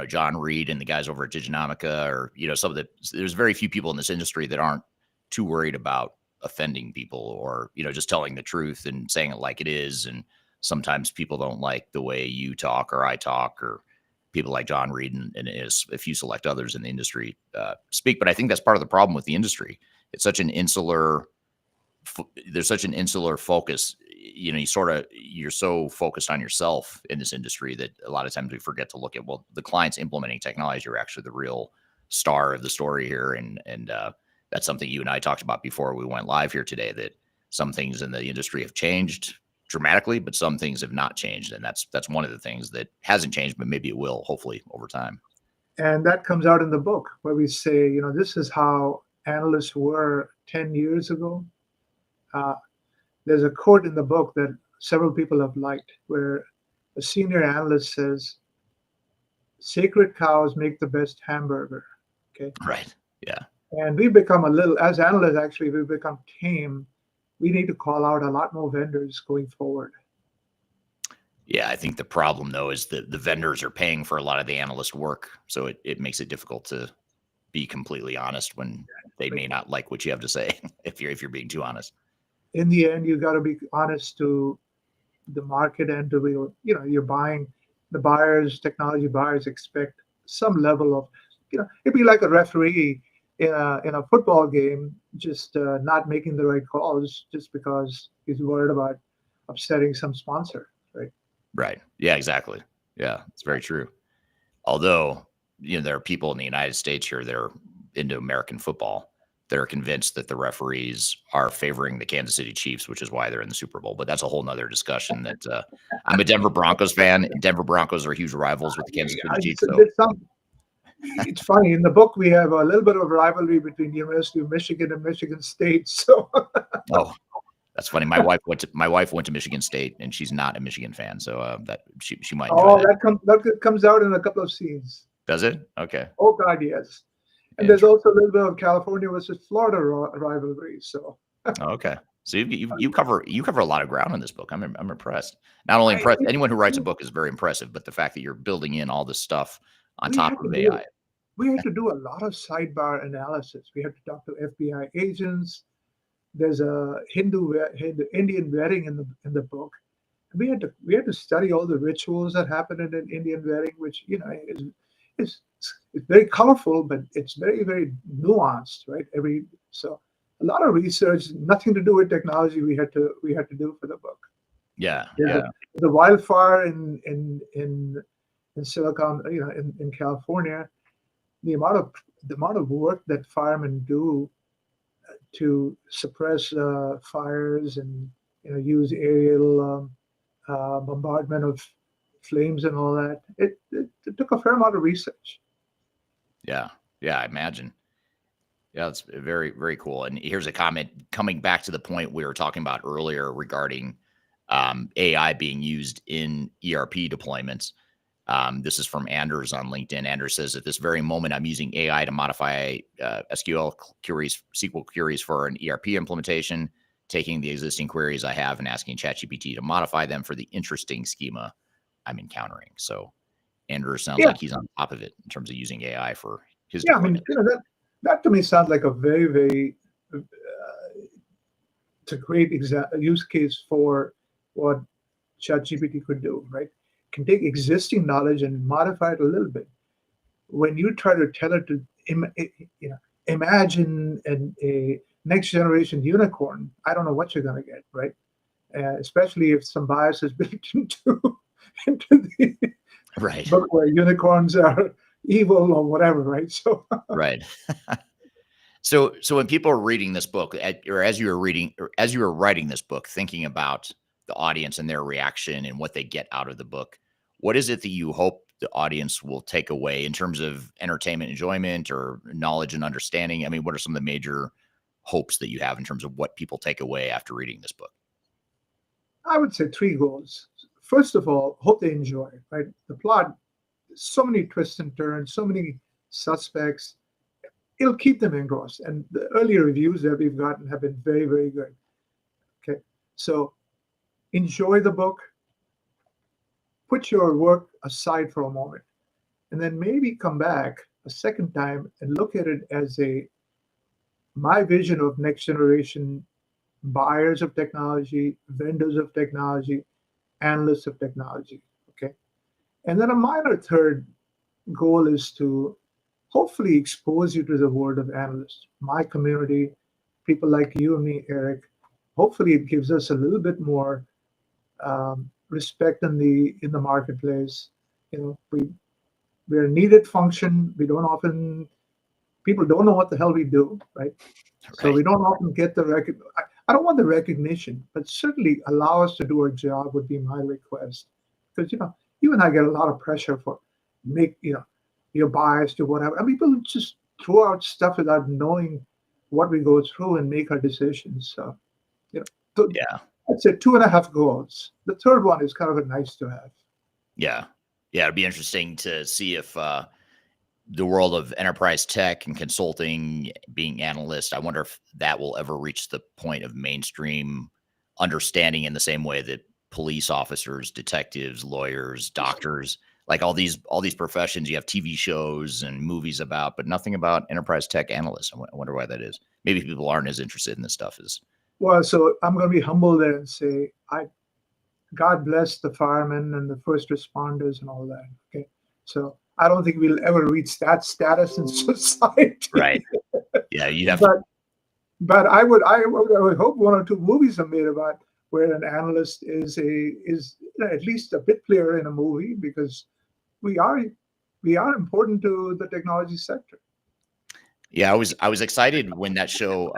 John Reed and the guys over at Diginomica, or some of the. There's very few people in this industry that aren't too worried about offending people, or just telling the truth and saying it like it is. And sometimes people don't like the way you talk or I talk, or people like John Reed and a few select others in the industry speak. But I think that's part of the problem with the industry. It's such an insular there's such an insular focus. You're so focused on yourself in this industry that a lot of times we forget to look at, well, the clients implementing technology are actually the real star of the story here. And that's something you and I talked about before we went live here today, that some things in the industry have changed dramatically, but some things have not changed. And that's one of the things that hasn't changed, but maybe it will, hopefully, over time. and that comes out in the book where we say, this is how analysts were 10 years ago. Uh, there's a quote in the book that several people have liked where a senior analyst says, sacred cows make the best hamburger. Okay. Right. Yeah. And we've become as analysts, actually, we've become tame. We need to call out a lot more vendors going forward. Yeah, I think the problem, though, is that the vendors are paying for a lot of the analyst work. So it makes it difficult to be completely honest when they may not like what you have to say, if you're being too honest. In the end, you got to be honest to the market and to you're buying. The buyers, technology buyers, expect some level of, it'd be like a referee in a football game just not making the right calls just because he's worried about upsetting some sponsor, right? Right. Yeah, exactly. Yeah, it's very true. Although, there are people in the United States here that are into American football that are convinced that the referees are favoring the Kansas City Chiefs, which is why they're in the Super Bowl. But that's a whole nother discussion. That I'm a Denver Broncos fan, and Denver Broncos are huge rivals with the Kansas City Chiefs. So It's funny, in the book we have a little bit of rivalry between the University of Michigan and Michigan State. So oh, that's funny. My wife went to Michigan State, and she's not a Michigan fan, so that she might enjoy that. that comes out in a couple of scenes. Does it? Okay. Oh God, yes. And there's also a little bit of California versus Florida rivalry. So okay. So you cover a lot of ground in this book. I'm impressed. Not only impressed, anyone who writes a book is very impressive, but the fact that you're building in all this stuff on top of AI. We had to do a lot of sidebar analysis. We had to talk to FBI agents. There's a Indian wedding in the book. We had to study all the rituals that happen in an Indian wedding, which is it's very colorful, but it's very, very nuanced, right? So a lot of research, nothing to do with technology. We had to do for the book. Yeah, The wildfire in Silicon, in California, the amount of work that firemen do to suppress fires and use aerial bombardment of flames and all that. It took a fair amount of research. Yeah, I imagine. Yeah, that's very, very cool. And here's a comment coming back to the point we were talking about earlier regarding AI being used in ERP deployments. This is from Anders on LinkedIn. Anders says, at this very moment, I'm using AI to modify SQL queries, SQL queries for an ERP implementation, taking the existing queries I have and asking ChatGPT to modify them for the interesting schema I'm encountering. So Anders sounds Yeah, like he's on top of it in terms of using AI for his yeah. I mean, deployment. that to me sounds like a very it's a great use case for what ChatGPT could do, right? Can take existing knowledge and modify it a little bit. When you try to tell it to you know, imagine a next generation unicorn, I don't know what you're going to get, right? Especially if some bias is built into the Right. book where unicorns are evil or whatever, right? So Right. So when people are reading this book, or as you were reading, or as you were writing this book, thinking about the audience and their reaction and what they get out of the book, what is it that you hope the audience will take away in terms of entertainment, enjoyment, or knowledge and understanding? I mean, what are some of the major hopes that you have in terms of what people take away after reading this book? I would say three goals. First of all, hope they enjoy, right? The plot, so many twists and turns, so many suspects. It'll keep them engrossed. And the early reviews that we've gotten have been very good. Okay. So enjoy the book, put your work aside for a moment, and then maybe come back a second time and look at it as a my vision of next generation buyers of technology, vendors of technology, analysts of technology. Okay. And then a minor third goal is to hopefully expose you to the world of analysts, my community, people like you and me, Eric. Hopefully, it gives us a little bit more respect in the marketplace. You know, we're a needed function. We don't often people don't know what the hell we do, right? So Right. we don't often get the I don't want the recognition, but certainly allow us to do our job would be my request. Because you and I get a lot of pressure for make you're biased or whatever. I mean, people just throw out stuff without knowing what we go through and make our decisions. So you know, so Yeah. I'd say two and a half goals. The third one is kind of a nice to have. Yeah. Yeah. It'd be interesting to see if the world of enterprise tech and consulting, being analyst, I wonder if that will ever reach the point of mainstream understanding in the same way that police officers, detectives, lawyers, doctors, like all these professions you have TV shows and movies about, but nothing about enterprise tech analysts. I wonder why that is. Maybe people aren't as interested in this stuff as Well, so I'm going to be humble there and say I God bless the firemen and the first responders and all that. Okay. So I don't think we'll ever reach that status in right. society. Yeah, you'd have to. but I would hope one or two movies are made about where an analyst is at least a bit player in a movie because we are we are important to the technology sector. Yeah, I was excited when that show.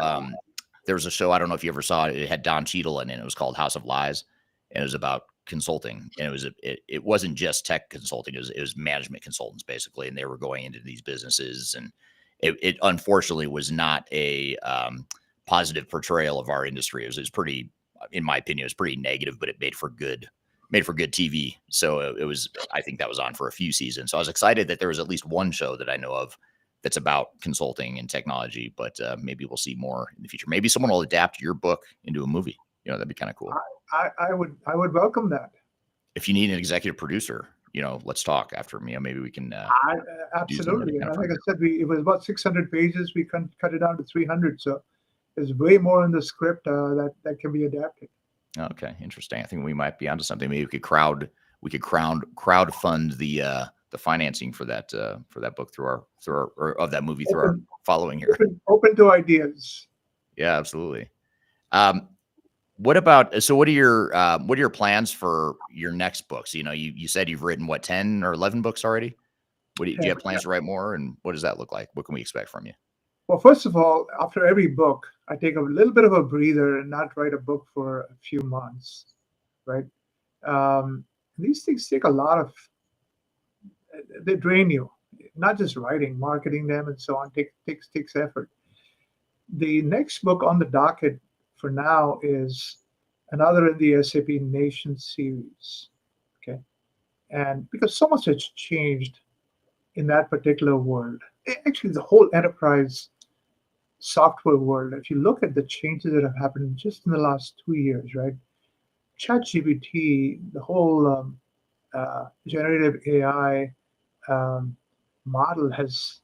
There was a show, I don't know if you ever saw it. It had Don Cheadle in it. It was called House of Lies, and it was about consulting. And it wasn't just tech consulting. It was management consultants basically, and they were going into these businesses. And it unfortunately was not a positive portrayal of our industry. It was pretty, in my opinion, it was pretty negative, but it made for good TV. So it was. I think that was on for a few seasons. So I was excited that there was at least one show that I know of that's about consulting and technology, but maybe we'll see more in the future. Maybe someone will adapt your book into a movie. That'd be kind of cool. I would welcome that. If you need an executive producer, let's talk after me. Maybe we can I, do something that'd be Absolutely. kind of And fun. like I said, it was about 600 pages. We cut it down to 300. So there's way more in the script that can be adapted. Okay, interesting. I think we might be onto something. Maybe we could crowd fund the financing for that book through our or of that movie through our Open, following here. open to ideas. Yeah, absolutely. Um, what are your plans for your next books? You said you've written what, 10 or 11 books already? Do you have plans to write more, and what does that look like? What can we expect from you? Well, first of all, after every book, I take a little bit of a breather and not write a book for a few months, right? These things take a lot of, they drain you. Not just writing, marketing them, and so on takes effort. The next book on the docket for now is another in the SAP Nation series. Okay, and because so much has changed in that particular world, actually the whole enterprise software world. If you look at the changes that have happened just in the last 2 years, right? ChatGPT, the whole generative AI um, model has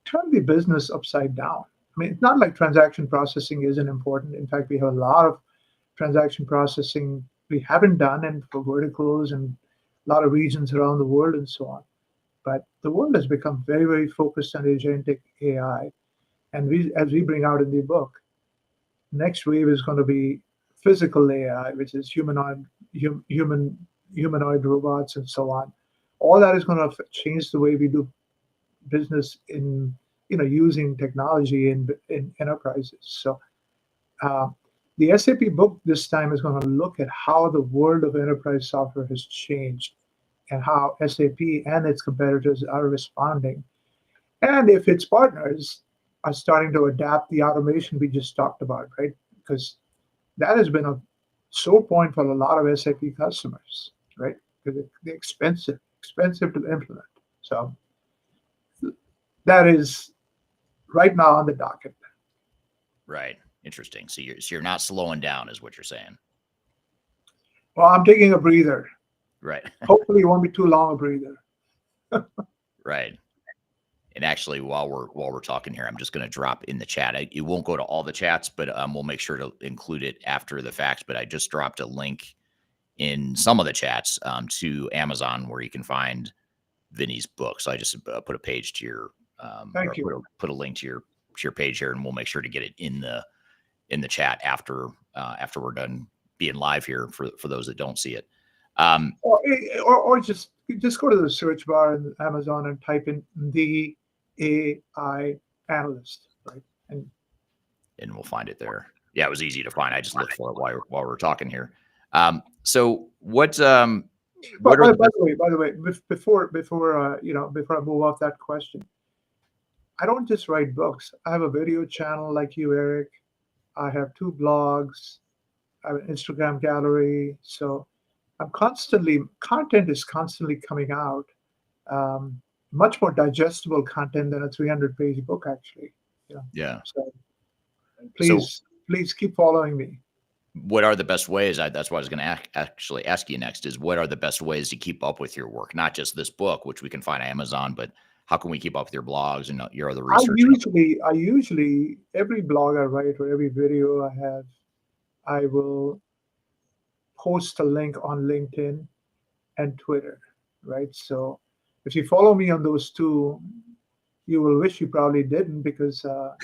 turned the business upside down. I mean, it's not like transaction processing isn't important. In fact, we have a lot of transaction processing we haven't done, and for verticals and a lot of regions around the world and so on. But the world has become very, very focused on agentic AI. And as we bring out in the book, next wave is going to be physical AI, which is humanoid robots and so on. All that is going to change the way we do business in using technology in enterprises. So uh, the SAP book this time is going to look at how the world of enterprise software has changed and how SAP and its competitors are responding, and if its partners are starting to adapt the automation we just talked about, right? Because that has been a sore point for a lot of SAP customers, right? Because they're expensive to implement. So that is right now on the docket. Right. Interesting. So you're not slowing down, is what you're saying. Well, I'm taking a breather. Right. Hopefully, it won't be too long a breather. Right. And actually, while we're talking here, I'm just going to drop in the chat. It won't go to all the chats, but we'll make sure to include it after the facts. But I just dropped a link in some of the chats to Amazon where you can find Vinnie's book. So I just put a page to your Thank or you. put a link to your page here, and we'll make sure to get it in the chat after we're done being live here for those that don't see it. Or just go to the search bar in Amazon and type in the AI Analyst, right? And we'll find it there. Yeah, it was easy to find. I just looked for it while we're talking here. So what are By the way, before I move off that question, I don't just write books. I have a video channel like you, Eric. I have two blogs. I have an Instagram gallery. So content is constantly coming out. Much more digestible content than a 300-page book, actually. yeah. So So please keep following me. what are the best ways? That's what I was going to actually ask you next is what are the best ways to keep up with your work? Not just this book, which we can find on Amazon, but how can we keep up with your blogs and your other research? I usually every blog I write or every video I have, I will post a link on LinkedIn and Twitter, right? So if you follow me on those two, you will wish you probably didn't because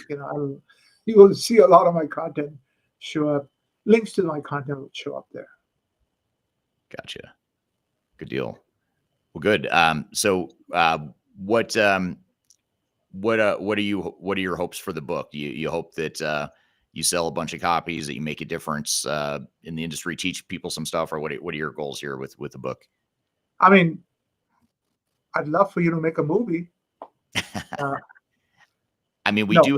you will see a lot of my content show up. Links to my content will show up there. Gotcha. Good deal. Well, good. So what what are your hopes for the book? You hope that you sell a bunch of copies, that you make a difference in the industry, teach people some stuff, or what are your goals here with the book? I mean, I'd love for you to make a movie. I mean, we No, do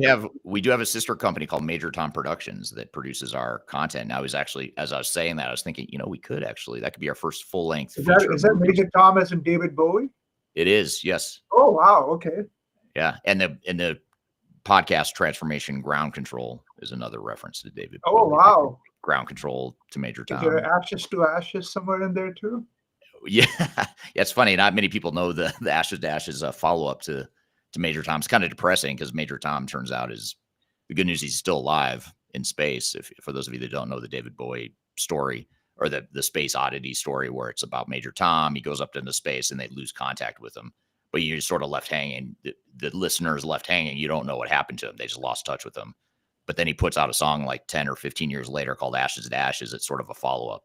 have a sister company called Major Tom Productions that produces our content. And I was actually, as I was saying that, I was thinking, we could actually, that could be our first full length feature is that movie. Major Thomas and David Bowie? It is, yes. Oh wow, okay. Yeah. And the podcast Transformation Ground Control is another reference to David Oh Bowie. wow. Ground Control to Major Is there Tom. Ashes to Ashes somewhere in there too? Yeah. Yeah, it's funny. Not many people know the Ashes to Ashes follow up to Major Tom. It's kind of depressing because Major Tom turns out is the good news. He's still alive in space. If for those of you that don't know the David Bowie story or the Space Oddity story, where it's about Major Tom, he goes up into space and they lose contact with him, but you're sort of left hanging. The listener's left hanging. You don't know what happened to him. They just lost touch with him. But then he puts out a song like 10 or 15 years later called Ashes to Ashes. It's sort of a follow up.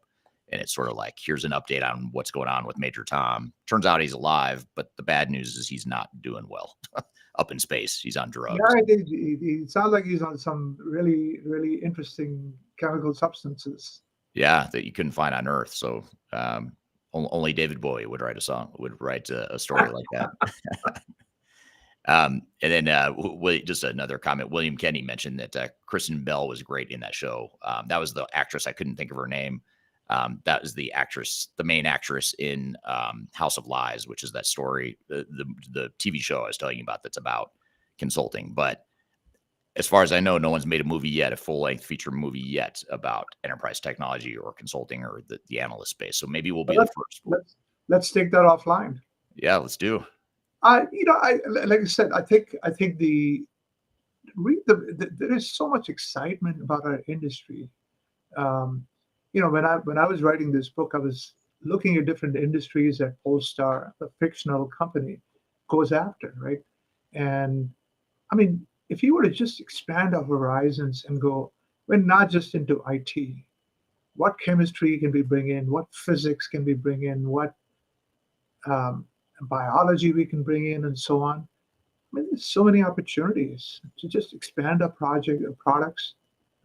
And it's sort of like, here's an update on what's going on with Major Tom. Turns out he's alive, but the bad news is he's not doing well up in space. He's on drugs. Yeah, it sounds like he's on some really, really interesting chemical substances. Yeah, that you couldn't find on Earth. So only David Bowie would write a story like that. And then just another comment. William Kenny mentioned that Kristen Bell was great in that show. That was the actress. I couldn't think of her name. That was the main actress in House of Lies, which is that story, the TV show I was telling you about that's about consulting. But as far as I know, no one's made a movie yet, a full-length feature movie yet about enterprise technology or consulting or the analyst space. So maybe we'll be But the let's first one. let's take that offline. Yeah, let's do. I like I said, I think there is so much excitement about our industry. Um, when I was writing this book, I was looking at different industries that Polestar, the fictional company, goes after, right? And I mean, if you were to just expand our horizons and go, well, not just into IT, what chemistry can we bring in? What physics can we bring in? What um, biology we can bring in, and so on. I mean, there's so many opportunities to just expand our products,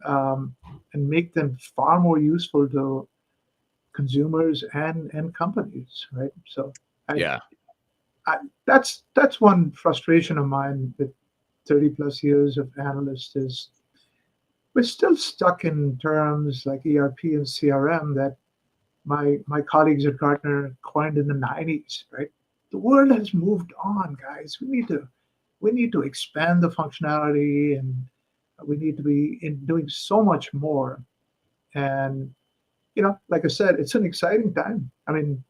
um, and make them far more useful to consumers and companies, right? So I, Yeah. I that's one frustration of mine with 30 plus years of analyst is we're still stuck in terms like ERP and CRM that my colleagues at Gartner coined in the 90s, right? The world has moved on, guys. We need to expand the functionality, and we need to be doing so much more. And like I said, it's an exciting time. I mean,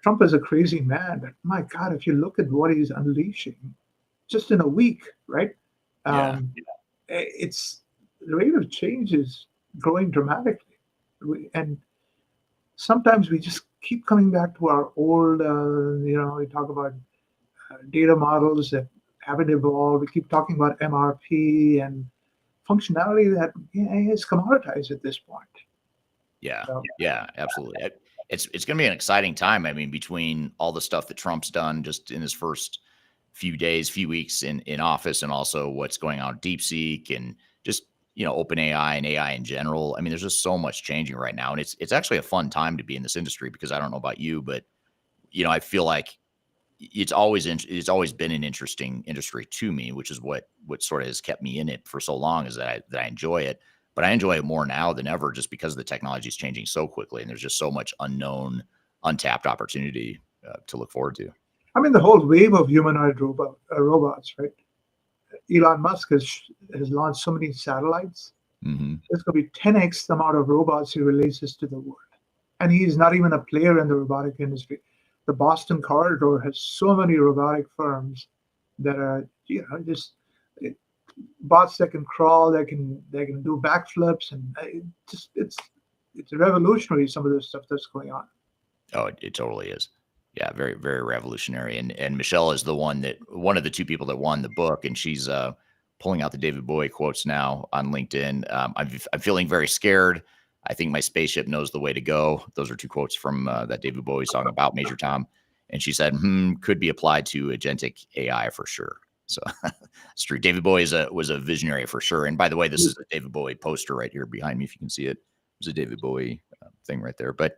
Trump is a crazy man, but my God, if you look at what he's unleashing just in a week, right? Yeah. Um, it's the rate of change is growing dramatically, and sometimes we just keep coming back to our old, we talk about data models that haven't evolved. We keep talking about MRP and functionality that is commoditized at this point. Yeah. So Yeah, absolutely. It's going to be an exciting time. I mean, between all the stuff that Trump's done just in his first few days, few weeks in office, and also what's going on with DeepSeek and just open AI and AI in general. I mean, there's just so much changing right now, and it's actually a fun time to be in this industry because I don't know about you, but I feel like it's always been an interesting industry to me, which is what sort of has kept me in it for so long is that I enjoy it. But I enjoy it more now than ever just because the technology is changing so quickly and there's just so much unknown, untapped opportunity to look forward to. I mean, the whole wave of humanoid robots, right? Elon Musk has launched so many satellites. Hmm. There's going to be 10x the amount of robots he releases to the world. And he's not even a player in the robotic industry. The Boston corridor has so many robotic firms that are, just bots that can crawl, that can do backflips, and it's revolutionary. Some of the stuff that's going on. Oh, it totally is. Yeah, very, very revolutionary. And Michelle is one of the two people that won the book, and she's pulling out the David Bowie quotes now on LinkedIn. I'm feeling very scared. I think my spaceship knows the way to go. Those are two quotes from that David Bowie song about Major Tom. And she said, could be applied to agentic AI for sure. So it's true. David Bowie was a visionary for sure. And by the way, this is a David Bowie poster right here behind me. If you can see it, there's a David Bowie thing right there. But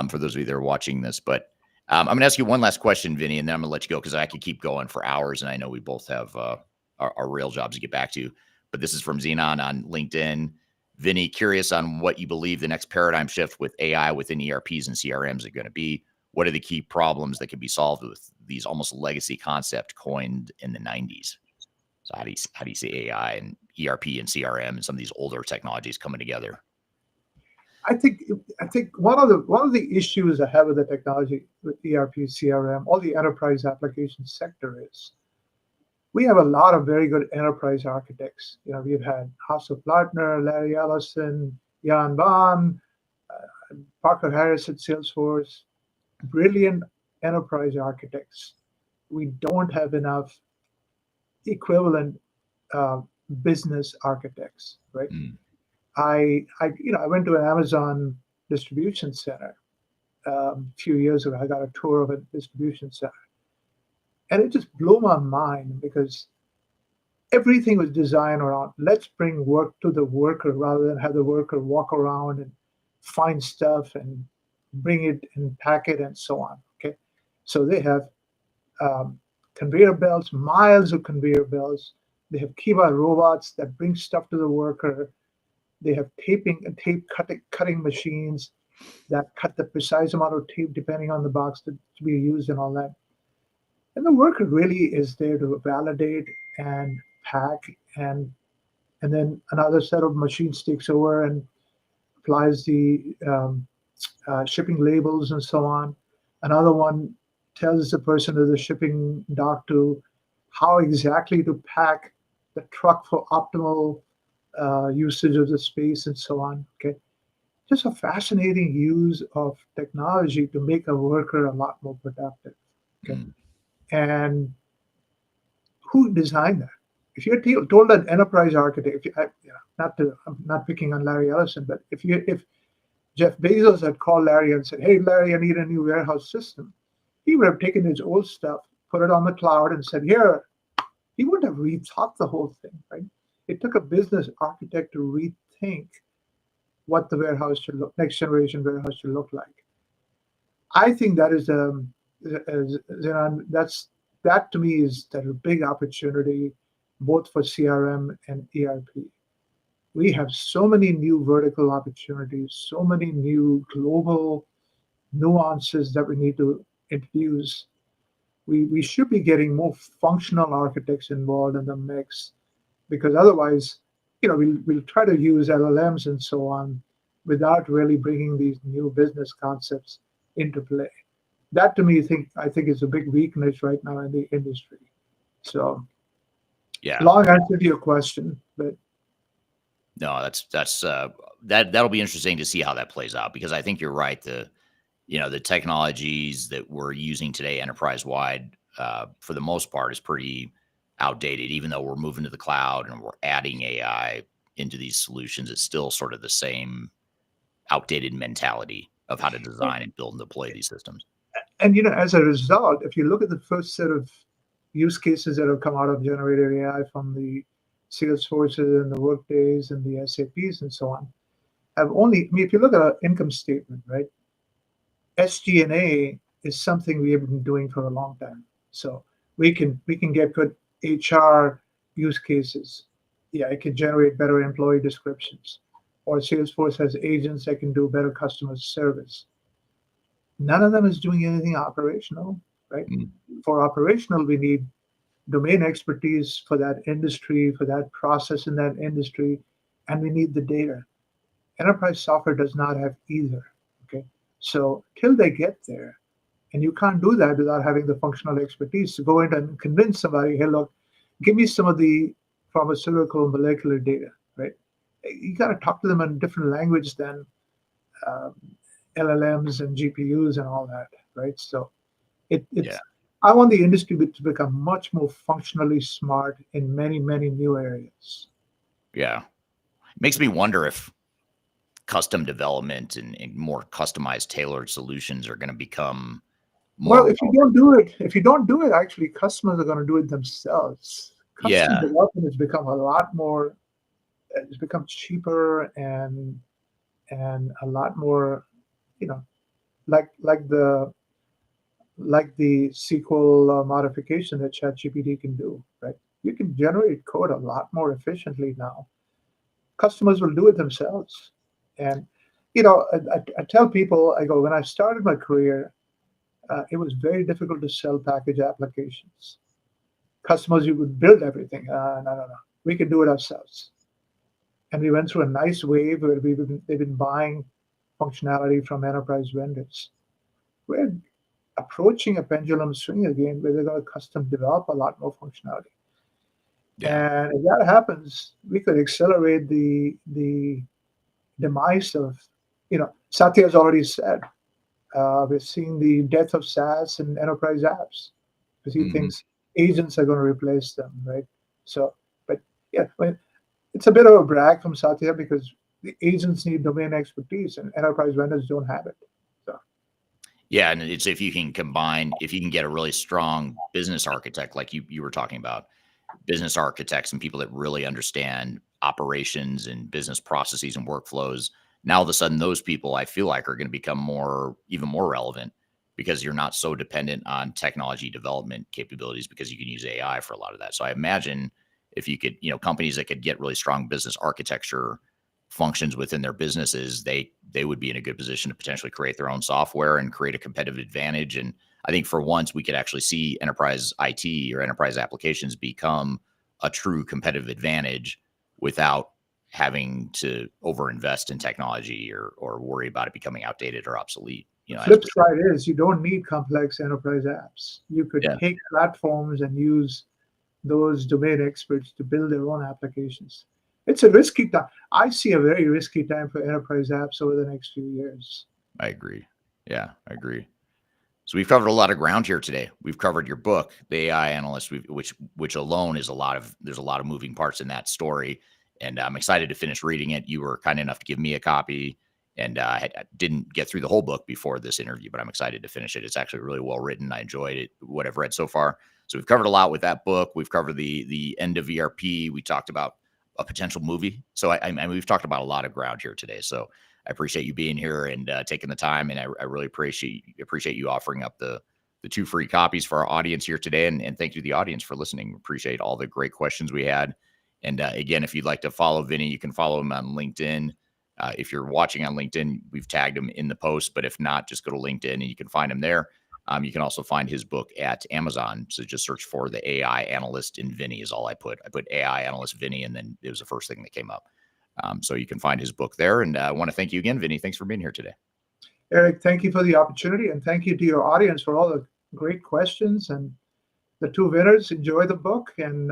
for those of you that are watching this. But I'm going to ask you one last question, Vinny, and then I'm going to let you go because I could keep going for hours, and I know we both have our real jobs to get back to. But this is from Xenon on LinkedIn. Vinny, curious on what you believe the next paradigm shift with AI within ERPs and CRMs are going to be. What are the key problems that can be solved with these almost legacy concept coined in the 90s? So how do you see AI and ERP and CRM and some of these older technologies coming together? I think I think one of the issues I have with the technology with ERP, CRM, all the enterprise application sector is we have a lot of very good enterprise architects. We've had Hasso Plattner, Larry Ellison, Jan Bahn, Parker Harris at Salesforce, brilliant enterprise architects. We don't have enough equivalent uh, business architects, right? Mm. I went to an Amazon distribution center a few years ago. I got a tour of a distribution center, and it just blew my mind because everything was designed around let's bring work to the worker rather than have the worker walk around and find stuff and bring it and pack it and so on. Okay, so they have um, conveyor belts, miles of conveyor belts. They have Kiva robots that bring stuff to the worker. They have tape cutting machines that cut the precise amount of tape depending on the box to be used and all that. And the worker really is there to validate and pack, and and then another set of machines takes over and applies the shipping labels and so on. Another one tells the person at the shipping dock to how exactly to pack the truck for optimal usage of the space and so on. Okay, just a fascinating use of technology to make a worker a lot more productive. Okay, Mm. and who designed that? If you're told an enterprise architect, if you, not to, I'm not picking on Larry Ellison, but if Jeff Bezos had called Larry and said, "Hey, Larry, I need a new warehouse system," he would have taken his old stuff, put it on the cloud, and said, "Here." He wouldn't have rethought the whole thing, right? It took a business architect to rethink what the warehouse should look, next generation warehouse should look like. I think that is that to me is that a big opportunity, both for CRM and ERP. We have so many new vertical opportunities, so many new global nuances that we need to introduce. We should be getting more functional architects involved in the mix, because otherwise, we'll try to use LLMs and so on without really bringing these new business concepts into play. That to me, I think is a big weakness right now in the industry. So, Yeah. long answer to your question, but No, that'll be interesting to see how that plays out, because I think you're right. The technologies that we're using today enterprise wide, for the most part, is pretty outdated. Even though we're moving to the cloud and we're adding AI into these solutions, it's still sort of the same outdated mentality of how to design and build and deploy these systems. and as a result, if you look at the first set of use cases that have come out of generative AI from the Salesforces and the Workdays and the SAPs and so on, have only, I mean, if you look at an income statement, right? SG&A is something we have been doing for a long time. So we can get good HR use cases. Yeah, it can generate better employee descriptions. Or Salesforce has agents that can do better customer service. None of them is doing anything operational, right? Mm. For operational, we need domain expertise for that industry, for that process in that industry, and we need the data. Enterprise software does not have either. Okay. So till they get there, and you can't do that without having the functional expertise to go in and convince somebody, hey, look, give me some of the pharmaceutical molecular data, right? You got to talk to them in a different language than um, LLMs and GPUs and all that, right? So Yeah. it's I want the industry to become much more functionally smart in many, many new areas. Yeah. Makes me wonder if custom development and more customized, tailored solutions are going to become Well, more. if you don't do it, actually, customers are going to do it themselves. Custom Yeah. development has become a lot more. It's become cheaper and a lot more, you know, like like the the SQL modification that ChatGPT can do. Right? You can generate code a lot more efficiently now. Customers will do it themselves, and I tell people, I go, when I started my career, it was very difficult to sell package applications. Customers, you would build everything. No, no, no. We can do it ourselves. And we went through a nice wave where they've been buying functionality from enterprise vendors. We're approaching a pendulum swing again where they're going to custom develop a lot more functionality. Yeah. And if that happens, we could accelerate the demise of, Satya has already said, we're seeing the death of SaaS and enterprise apps because he Hmm. thinks agents are going to replace them, right? So, but yeah, it's a bit of a brag from Satya because the agents need domain expertise and enterprise vendors don't have it. So, Yeah, and it's if you can get a really strong business architect, like you were talking about, business architects and people that really understand operations and business processes and workflows. Now all of a sudden, those people I feel like are going to become even more relevant, because you're not so dependent on technology development capabilities because you can use AI for a lot of that. So I imagine if you could, companies that could get really strong business architecture functions within their businesses, they would be in a good position to potentially create their own software and create a competitive advantage. And I think for once we could actually see enterprise IT or enterprise applications become a true competitive advantage without having to overinvest in technology or worry about it becoming outdated or obsolete. The As flip side is you don't need complex enterprise apps. You could yeah, take platforms and use those domain experts to build their own applications. It's a risky time. I see a very risky time for enterprise apps over the next few years. I agree. Yeah, I agree. So we've covered a lot of ground here today. We've covered your book, The AI Analyst, which alone is there's a lot of moving parts in that story, and I'm excited to finish reading it. You were kind enough to give me a copy, and I didn't get through the whole book before this interview, but I'm excited to finish it. It's actually really well written. I enjoyed it, what I've read so far. So we've covered a lot with that book. We've covered the end of ERP. We talked about a potential movie. So I mean, we've talked about a lot of ground here today. So I appreciate you being here and taking the time, and I really appreciate you offering up the 2 free copies for our audience here today, and thank you to the audience for listening. Appreciate all the great questions we had. And again, if you'd like to follow Vinnie, you can follow him on LinkedIn. If you're watching on LinkedIn, we've tagged him in the post, but if not, just go to LinkedIn and you can find him there. You can also find his book at Amazon. So just search for The AI Analyst in Vinnie is all I put. I put AI Analyst Vinnie, and then it was the first thing that came up. So you can find his book there. And I want to thank you again, Vinnie. Thanks for being here today. Eric, thank you for the opportunity, and thank you to your audience for all the great questions. And the 2 winners, enjoy the book and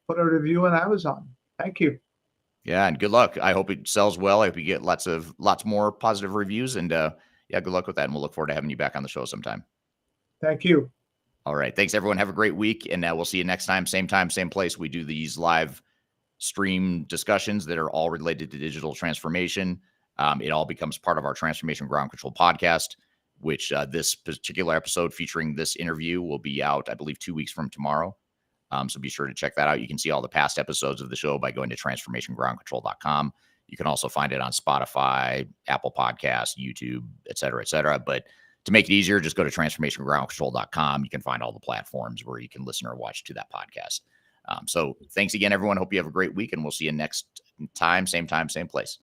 put a review on Amazon. Thank you. Yeah, and good luck. I hope it sells well. I hope you get lots more positive reviews. And yeah, good luck with that. And we'll look forward to having you back on the show sometime. Thank you. All right. Thanks, everyone. Have a great week. And we'll see you next time, same place. We do these live stream discussions that are all related to digital transformation. It all becomes part of our Transformation Ground Control podcast, which this particular episode featuring this interview will be out, I believe, 2 weeks from tomorrow. So be sure to check that out. You can see all the past episodes of the show by going to transformationgroundcontrol.com. You can also find it on Spotify, Apple Podcasts, YouTube, et cetera. But to make it easier, just go to transformationgroundcontrol.com. You can find all the platforms where you can listen or watch to that podcast. So thanks again, everyone. Hope you have a great week, and we'll see you next time, same place.